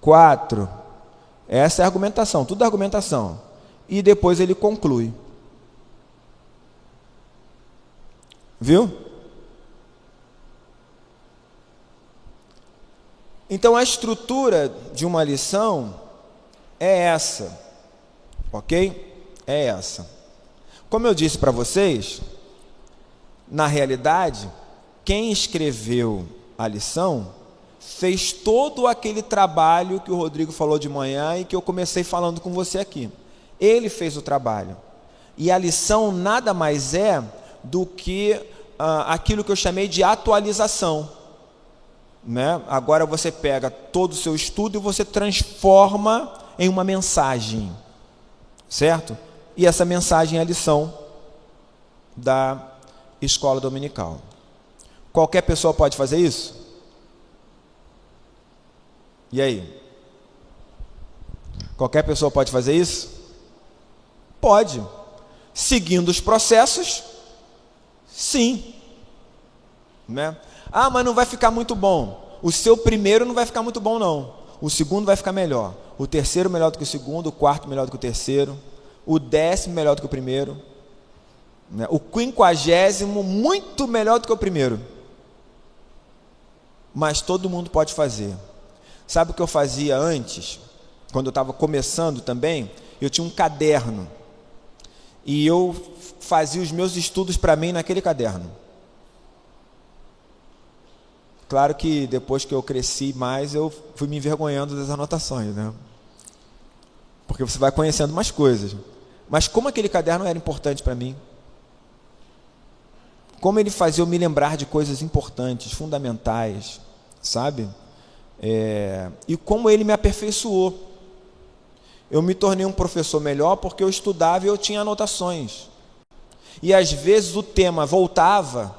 4. Essa é a argumentação, tudo é argumentação. E depois ele conclui. Viu? Então a estrutura de uma lição é essa, ok? É essa. Como eu disse para vocês, na realidade, quem escreveu a lição fez todo aquele trabalho que o Rodrigo falou de manhã e que eu comecei falando com você aqui. Ele fez o trabalho. E a lição nada mais é do que aquilo que eu chamei de atualização, né? Agora você pega todo o seu estudo e você transforma em uma mensagem, certo? E essa mensagem é a lição da escola dominical. Qualquer pessoa pode fazer isso? E aí? Qualquer pessoa pode fazer isso? Pode. Seguindo os processos, sim. Né? Mas não vai ficar muito bom. O seu primeiro não vai ficar muito bom, não. O segundo vai ficar melhor. O terceiro melhor do que o segundo. O quarto melhor do que o terceiro. O 10º melhor do que o primeiro. O 50º muito melhor do que o primeiro. Mas todo mundo pode fazer. Sabe o que eu fazia antes? Quando eu estava começando também, eu tinha um caderno. E eu fazia os meus estudos para mim naquele caderno. Claro que depois que eu cresci mais, eu fui me envergonhando das anotações, né? Porque você vai conhecendo mais coisas. Mas como aquele caderno era importante para mim? como ele fazia eu me lembrar de coisas importantes, fundamentais, sabe? E como ele me aperfeiçoou. Eu me tornei um professor melhor porque eu estudava e eu tinha anotações. E às vezes o tema voltava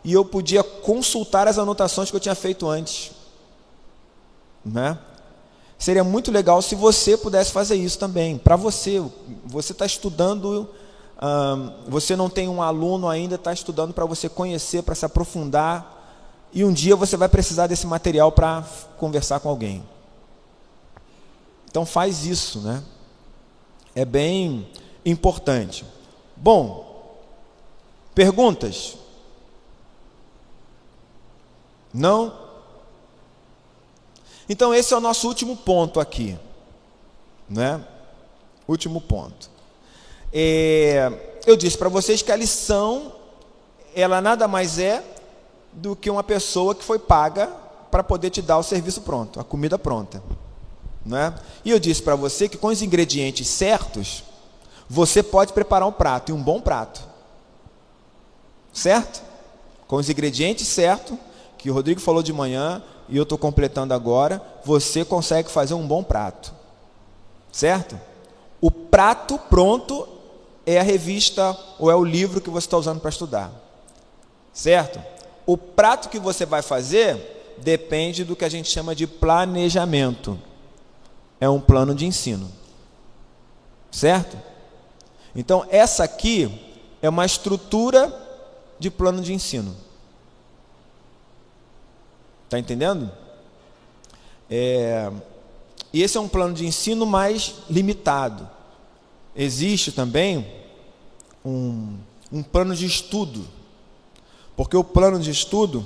e eu podia consultar as anotações que eu tinha feito antes, né? Seria muito legal se você pudesse fazer isso também. Para você está estudando, você não tem um aluno ainda, está estudando para você conhecer, para se aprofundar, e um dia você vai precisar desse material para conversar com alguém. Então faz isso, né? É bem importante. Bom, perguntas? Não? Então esse é o nosso último ponto aqui, né? Último ponto. Eu disse para vocês que a lição, ela nada mais é do que uma pessoa que foi paga para poder te dar o serviço pronto, a comida pronta, né? E eu disse para você que com os ingredientes certos, você pode preparar um prato, e um bom prato, certo? Com os ingredientes certos, que o Rodrigo falou de manhã, e eu estou completando agora, você consegue fazer um bom prato, certo? O prato pronto é a revista ou é o livro que você está usando para estudar, certo? O prato que você vai fazer depende do que a gente chama de planejamento. É um plano de ensino, certo? Então essa aqui é uma estrutura de plano de ensino. Está entendendo? E esse é um plano de ensino mais limitado. Existe também um plano de estudo, porque o plano de estudo,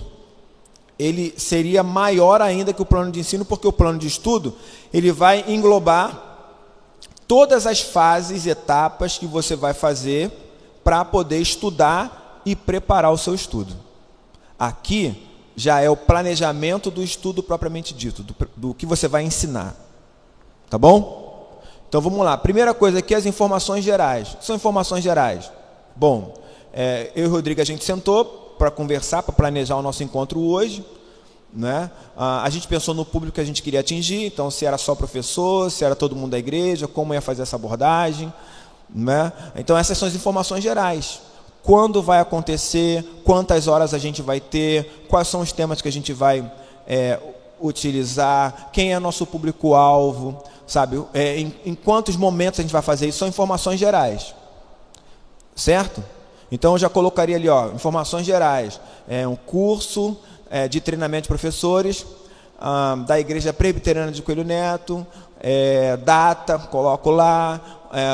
ele seria maior ainda que o plano de ensino, porque o plano de estudo, ele vai englobar todas as fases e etapas que você vai fazer para poder estudar e preparar o seu estudo. Aqui já é o planejamento do estudo propriamente dito, do que você vai ensinar. Tá bom? Então vamos lá. Primeira coisa aqui, as informações gerais. O que são informações gerais? Bom, eu e o Rodrigo, a gente sentou para conversar, para planejar o nosso encontro hoje, né? A gente pensou no público que a gente queria atingir, então se era só professor, se era todo mundo da igreja, como ia fazer essa abordagem, né? Então essas são as informações gerais. Quando vai acontecer, quantas horas a gente vai ter, quais são os temas que a gente vai utilizar, quem é nosso público-alvo, sabe? Em quantos momentos a gente vai fazer isso, são informações gerais, certo? Então eu já colocaria ali, ó, informações gerais, um curso de treinamento de professores da Igreja Presbiteriana de Coelho Neto, data, coloco lá,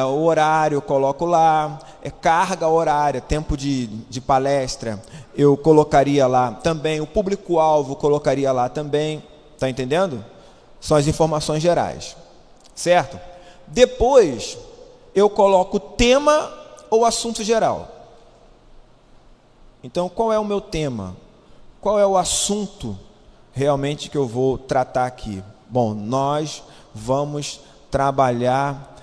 o horário, coloco lá, carga horária, tempo de palestra, eu colocaria lá também, o público-alvo colocaria lá também, tá entendendo? São as informações gerais, certo? Depois, eu coloco tema ou assunto geral. Então, qual é o meu tema? Qual é o assunto realmente que eu vou tratar aqui? Bom, nós vamos trabalhar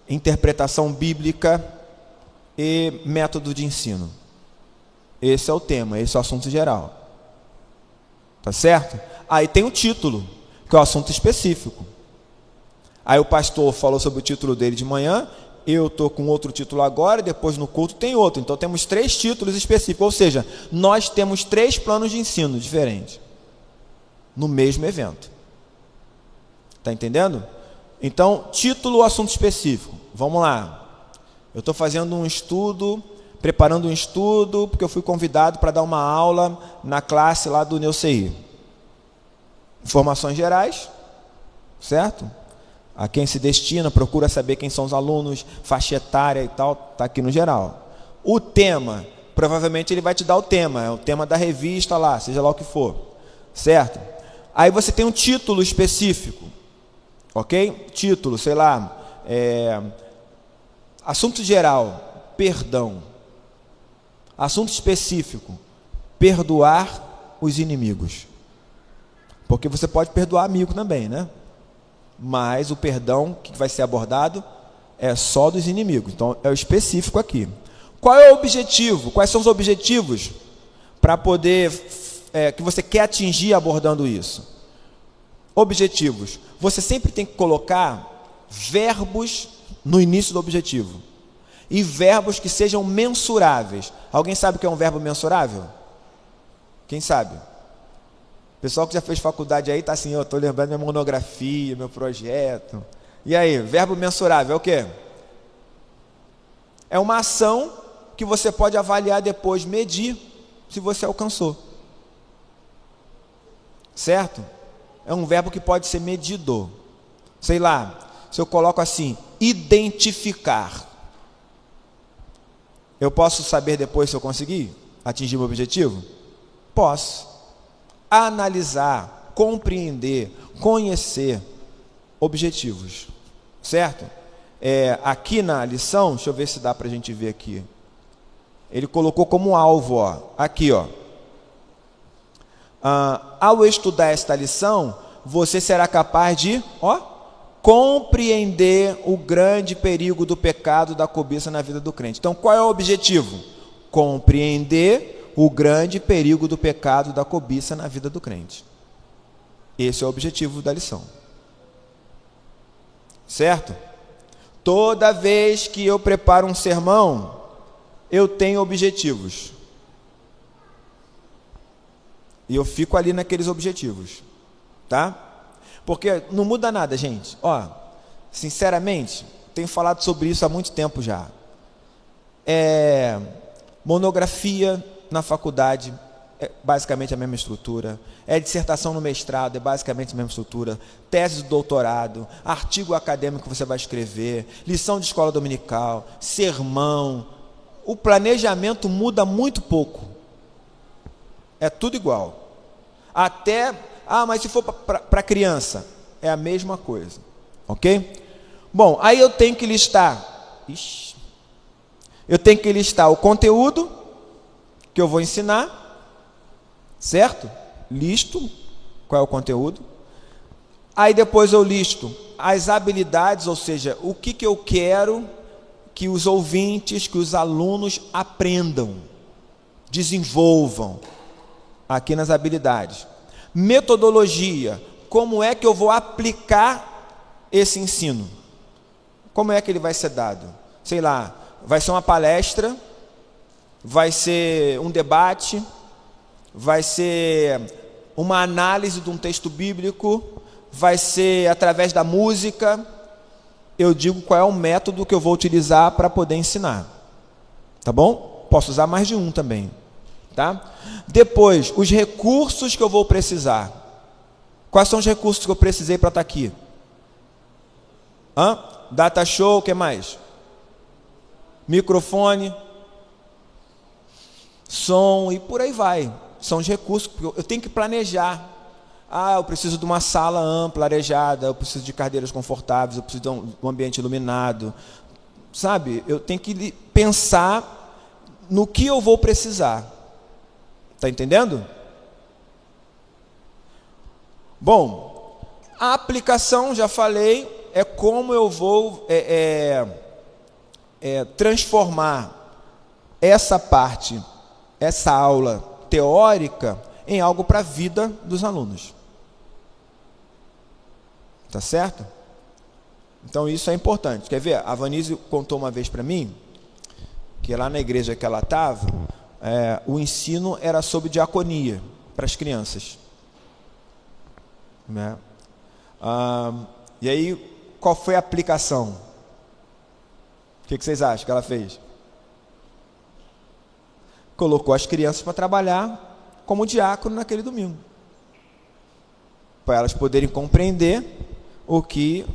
interpretação bíblica e método de ensino. Esse é o tema, esse é o assunto geral. Tá certo? Aí tem o título, que é o assunto específico. Aí o pastor falou sobre o título dele de manhã, eu estou com outro título agora, e depois no culto tem outro. Então temos 3 títulos específicos, ou seja, nós temos 3 planos de ensino diferentes no mesmo evento. Está entendendo? Então, título ou assunto específico. Vamos lá. Eu estou fazendo um estudo, preparando um estudo, porque eu fui convidado para dar uma aula na classe lá do NeuCI. Informações gerais, certo? A quem se destina, procura saber quem são os alunos, faixa etária e tal, está aqui no geral. O tema, provavelmente ele vai te dar o tema, é o tema da revista lá, seja lá o que for, certo? Aí você tem um título específico, ok? Título, sei lá, assunto geral, perdão. Assunto específico, perdoar os inimigos. Porque você pode perdoar amigo também, né? Mas o perdão que vai ser abordado é só dos inimigos. Então, é o específico aqui. Qual é o objetivo? Quais são os objetivos para poder, que você quer atingir abordando isso? Objetivos. Você sempre tem que colocar verbos no início do objetivo. E verbos que sejam mensuráveis. Alguém sabe o que é um verbo mensurável? Quem sabe? O pessoal que já fez faculdade aí está assim, eu estou lembrando minha monografia, meu projeto. E aí, verbo mensurável é o quê? É uma ação que você pode avaliar depois, medir se você alcançou. Certo? É um verbo que pode ser medido. Sei lá, se eu coloco assim, identificar. Eu posso saber depois se eu conseguir atingir meu objetivo? Posso. Analisar, compreender, conhecer objetivos. Certo? Aqui na lição, deixa eu ver se dá para a gente ver aqui. Ele colocou como alvo, ó, aqui, ó. Ao estudar esta lição, você será capaz de, compreender o grande perigo do pecado da cobiça na vida do crente. Então, qual é o objetivo? Compreender o grande perigo do pecado da cobiça na vida do crente. Esse é o objetivo da lição. Certo? Toda vez que eu preparo um sermão, eu tenho objetivos. E eu fico ali naqueles objetivos. Tá? Porque não muda nada, gente. Sinceramente, tenho falado sobre isso há muito tempo já. Monografia na faculdade é basicamente a mesma estrutura. Dissertação no mestrado é basicamente a mesma estrutura. Tese do doutorado, artigo acadêmico que você vai escrever, lição de escola dominical, sermão. O planejamento muda muito pouco. É tudo igual. Mas se for para criança, é a mesma coisa. Ok? Bom, aí eu tenho que listar. Eu tenho que listar o conteúdo que eu vou ensinar. Certo? Listo qual é o conteúdo. Aí depois eu listo as habilidades, ou seja, o que eu quero que os ouvintes, que os alunos aprendam, desenvolvam aqui nas habilidades. Metodologia, como é que eu vou aplicar esse ensino? Como é que ele vai ser dado? Sei lá, vai ser uma palestra, vai ser um debate, vai ser uma análise de um texto bíblico, vai ser através da música. Eu digo qual é o método que eu vou utilizar para poder ensinar. Tá bom? Posso usar mais de um também. Tá? Depois, os recursos que eu vou precisar. Quais são os recursos que eu precisei para estar aqui? Data show, o que mais? Microfone, som e por aí vai. São os recursos que eu tenho que planejar. Eu preciso de uma sala ampla, arejada, eu preciso de cadeiras confortáveis, eu preciso de um ambiente iluminado. Sabe? Eu tenho que pensar no que eu vou precisar. Está entendendo? Bom, a aplicação, já falei, é como eu vou transformar essa parte, essa aula teórica, em algo para a vida dos alunos. Tá certo? Então isso é importante. Quer ver? A Vanise contou uma vez para mim, que lá na igreja que ela estava, o ensino era sobre diaconia para as crianças. Né? E aí, qual foi a aplicação? O que vocês acham que ela fez? Colocou as crianças para trabalhar como diácono naquele domingo, para elas poderem compreender o que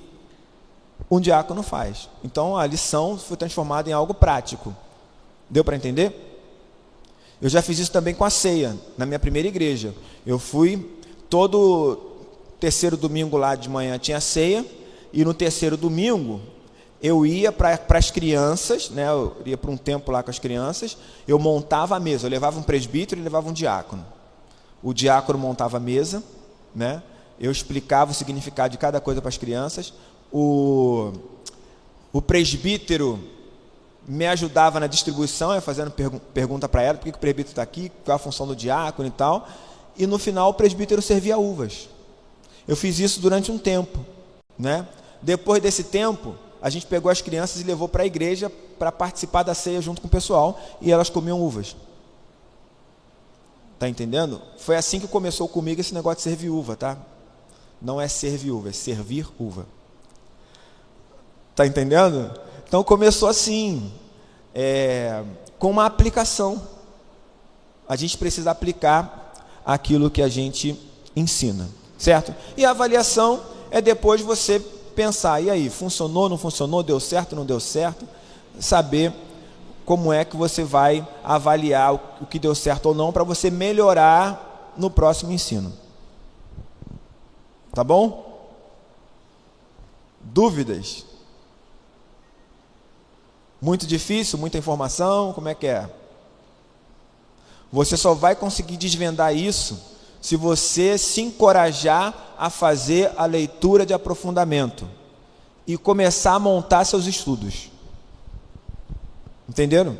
um diácono faz. Então a lição foi transformada em algo prático. Deu para entender? Eu já fiz isso também com a ceia, na minha primeira igreja. Eu fui, todo terceiro domingo lá de manhã tinha ceia, e no terceiro domingo eu ia para as crianças, né? Eu ia para um tempo lá com as crianças, eu montava a mesa, eu levava um presbítero e levava um diácono. O diácono montava a mesa, né? Eu explicava o significado de cada coisa para as crianças. O presbítero me ajudava na distribuição, fazendo pergunta para ela, por que o presbítero está aqui, qual é a função do diácono e tal. E no final o presbítero servia uvas. Eu fiz isso durante um tempo, né? Depois desse tempo, a gente pegou as crianças e levou para a igreja para participar da ceia junto com o pessoal, e elas comiam uvas. Tá entendendo? Foi assim que começou comigo esse negócio de servir uva, tá? Não é servir uva, é servir uva. Tá entendendo? Então começou assim, com uma aplicação. A gente precisa aplicar aquilo que a gente ensina, certo? E a avaliação é depois você pensar, e aí, funcionou, não funcionou, deu certo, não deu certo? Saber como é que você vai avaliar o que deu certo ou não, para você melhorar no próximo ensino. Tá bom? Dúvidas? Muito difícil, muita informação, como é que é? Você só vai conseguir desvendar isso se você se encorajar a fazer a leitura de aprofundamento e começar a montar seus estudos. Entenderam?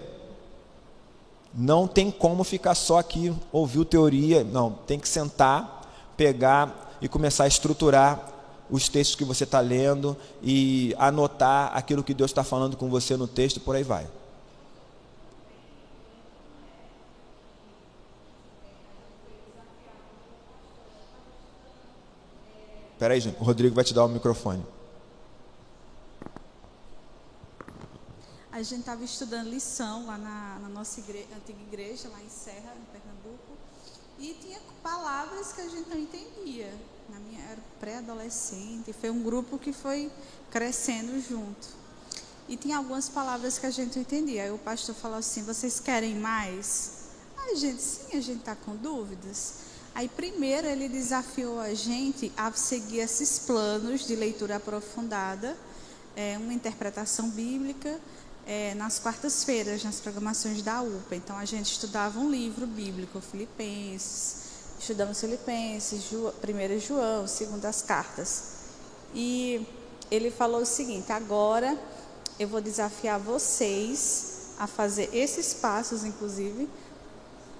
Não tem como ficar só aqui, ouvir teoria, não, tem que sentar, pegar e começar a estruturar os textos que você está lendo e anotar aquilo que Deus está falando com você no texto, por aí vai. Espera aí, gente, o Rodrigo vai te dar o microfone. A gente estava estudando lição lá na nossa antiga igreja, lá em Serra, em Pernambuco, e tinha palavras que a gente não entendia. Na minha era pré-adolescente, foi um grupo que foi crescendo junto. E tinha algumas palavras que a gente não entendia. Aí o pastor falou assim: vocês querem mais? Aí a gente, sim, a gente está com dúvidas. Aí primeiro ele desafiou a gente a seguir esses planos de leitura aprofundada, uma interpretação bíblica, nas quartas-feiras, nas programações da UPA. Então a gente estudava um livro bíblico, Filipenses, estudamos Filipenses, 1 João, 2 cartas. E ele falou o seguinte: agora eu vou desafiar vocês a fazer esses passos, inclusive,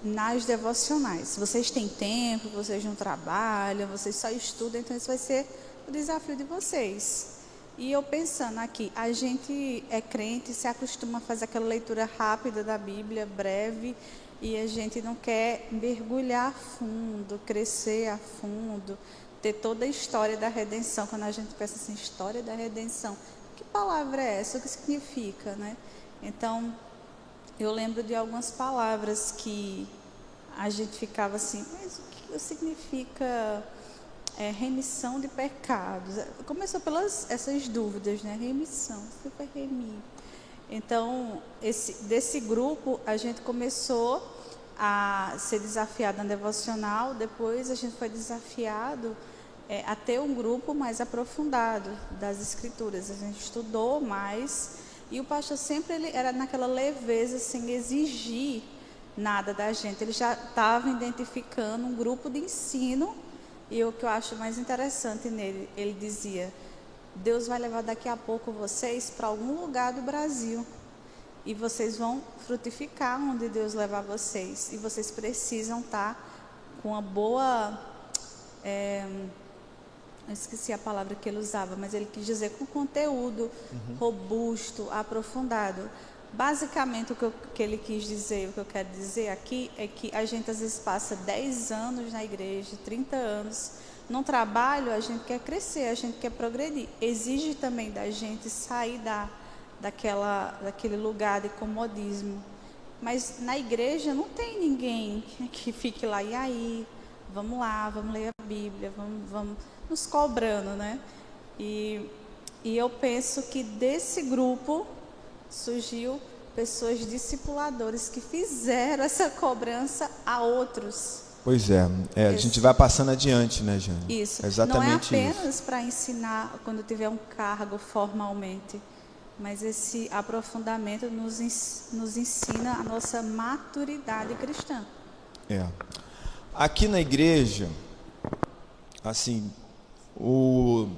nas devocionais. Vocês têm tempo, vocês não trabalham, vocês só estudam, então esse vai ser o desafio de vocês. E eu pensando aqui, a gente é crente, se acostuma a fazer aquela leitura rápida da Bíblia, breve, e a gente não quer mergulhar a fundo, crescer a fundo, ter toda a história da redenção. Quando a gente pensa assim, história da redenção, que palavra é essa? O que significa, né? Então, eu lembro de algumas palavras que a gente ficava assim, mas o que significa remissão de pecados? Começou pelas essas dúvidas, né? Remissão, você vai remir. Então, desse grupo, a gente começou a ser desafiado na devocional, depois a gente foi desafiado a ter um grupo mais aprofundado das escrituras. A gente estudou mais, e o pastor sempre ele era naquela leveza, sem exigir nada da gente. Ele já estava identificando um grupo de ensino, e o que eu acho mais interessante nele, ele dizia: Deus vai levar daqui a pouco vocês para algum lugar do Brasil, e vocês vão frutificar onde Deus levar vocês, e vocês precisam estar com uma boa, eu esqueci a palavra que ele usava, mas ele quis dizer com conteúdo robusto, aprofundado. Basicamente, o que ele quis dizer, o que eu quero dizer aqui, é que a gente às vezes passa 10 anos na igreja, 30 anos, no trabalho a gente quer crescer, a gente quer progredir. Exige também da gente sair daquele lugar de comodismo. Mas na igreja não tem ninguém que fique lá, e aí, vamos lá, vamos ler a Bíblia, vamos nos cobrando, né? E eu penso que desse grupo surgiu pessoas discipuladores que fizeram essa cobrança a outros. Pois é, a gente vai passando adiante, né, Jane? Isso, exatamente. Não é apenas para ensinar quando tiver um cargo formalmente, mas esse aprofundamento nos ensina a nossa maturidade cristã. Aqui na igreja, assim, o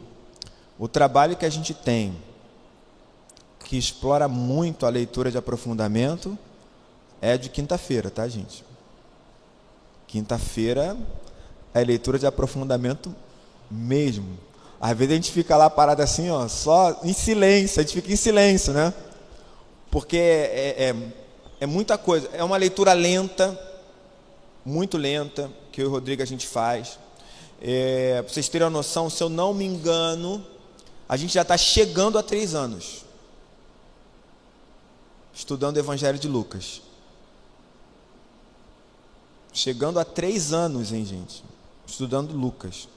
trabalho que a gente tem, que explora muito a leitura de aprofundamento é de quinta-feira, tá, gente? Quinta-feira é leitura de aprofundamento mesmo. Às vezes a gente fica lá parado assim, ó, só em silêncio, a gente fica em silêncio, né? Porque é muita coisa. É uma leitura lenta, muito lenta, que eu e o Rodrigo a gente faz. Para vocês terem uma noção, se eu não me engano, a gente já está chegando a 3 anos estudando o Evangelho de Lucas. Chegando a 3 anos, hein, gente? Estudando Lucas.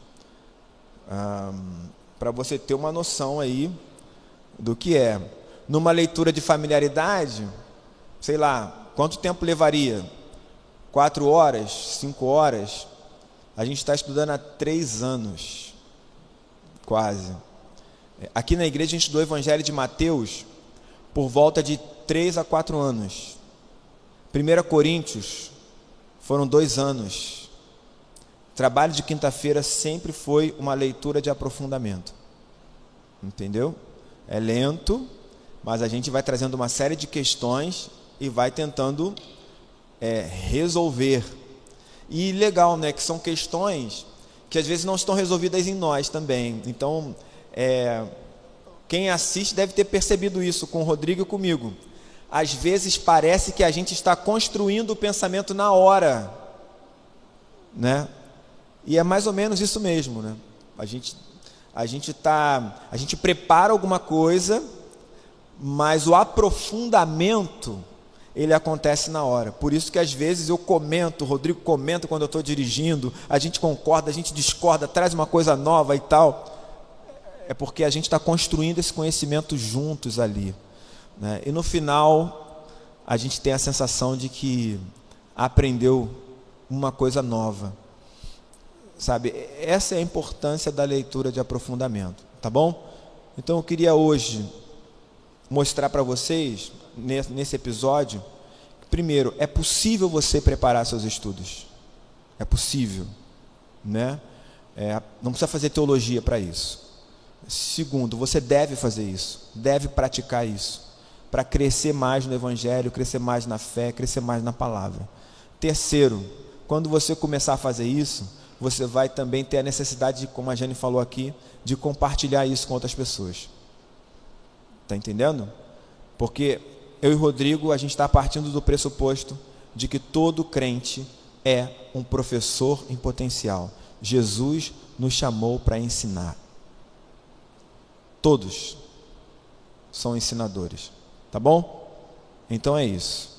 Para você ter uma noção aí do que é. Numa leitura de familiaridade, sei lá, quanto tempo levaria? 4 horas? 5 horas? A gente está estudando há 3 anos, quase. Aqui na igreja a gente estudou o Evangelho de Mateus por volta de 3 a 4 anos. 1 Coríntios foram 2 anos. Trabalho de quinta-feira sempre foi uma leitura de aprofundamento. Entendeu? É lento, mas a gente vai trazendo uma série de questões e vai tentando resolver. E legal, né? Que são questões que às vezes não estão resolvidas em nós também. Então, quem assiste deve ter percebido isso com o Rodrigo e comigo. Às vezes parece que a gente está construindo o pensamento na hora, né? E é mais ou menos isso mesmo, né? A gente prepara alguma coisa, mas o aprofundamento ele acontece na hora. Por isso que às vezes eu comento, o Rodrigo comenta quando eu estou dirigindo, a gente concorda, a gente discorda, traz uma coisa nova e tal. É porque a gente está construindo esse conhecimento juntos ali, né? E no final a gente tem a sensação de que aprendeu uma coisa nova, sabe? Essa é a importância da leitura de aprofundamento, tá bom? Então eu queria hoje mostrar para vocês, nesse episódio, que, primeiro, é possível você preparar seus estudos. É possível, né? Não precisa fazer teologia para isso. Segundo, você deve fazer isso, deve praticar isso, para crescer mais no Evangelho, crescer mais na fé, crescer mais na palavra. Terceiro, quando você começar a fazer isso, você vai também ter a necessidade, como a Jane falou aqui, de compartilhar isso com outras pessoas. Está entendendo? Porque eu e o Rodrigo, a gente está partindo do pressuposto de que todo crente é um professor em potencial. Jesus nos chamou para ensinar. Todos são ensinadores. Tá bom? Então é isso.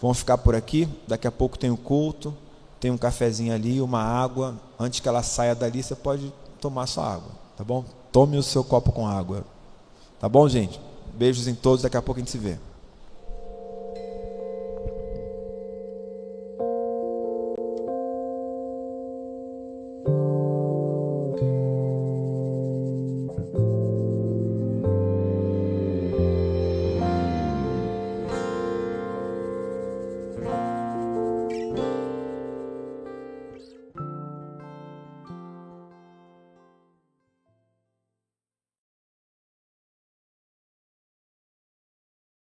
Vamos ficar por aqui. Daqui a pouco tem o culto, tem um cafezinho ali, uma água. Antes que ela saia dali, você pode tomar sua água. Tá bom? Tome o seu copo com água. Tá bom, gente? Beijos em todos. Daqui a pouco a gente se vê.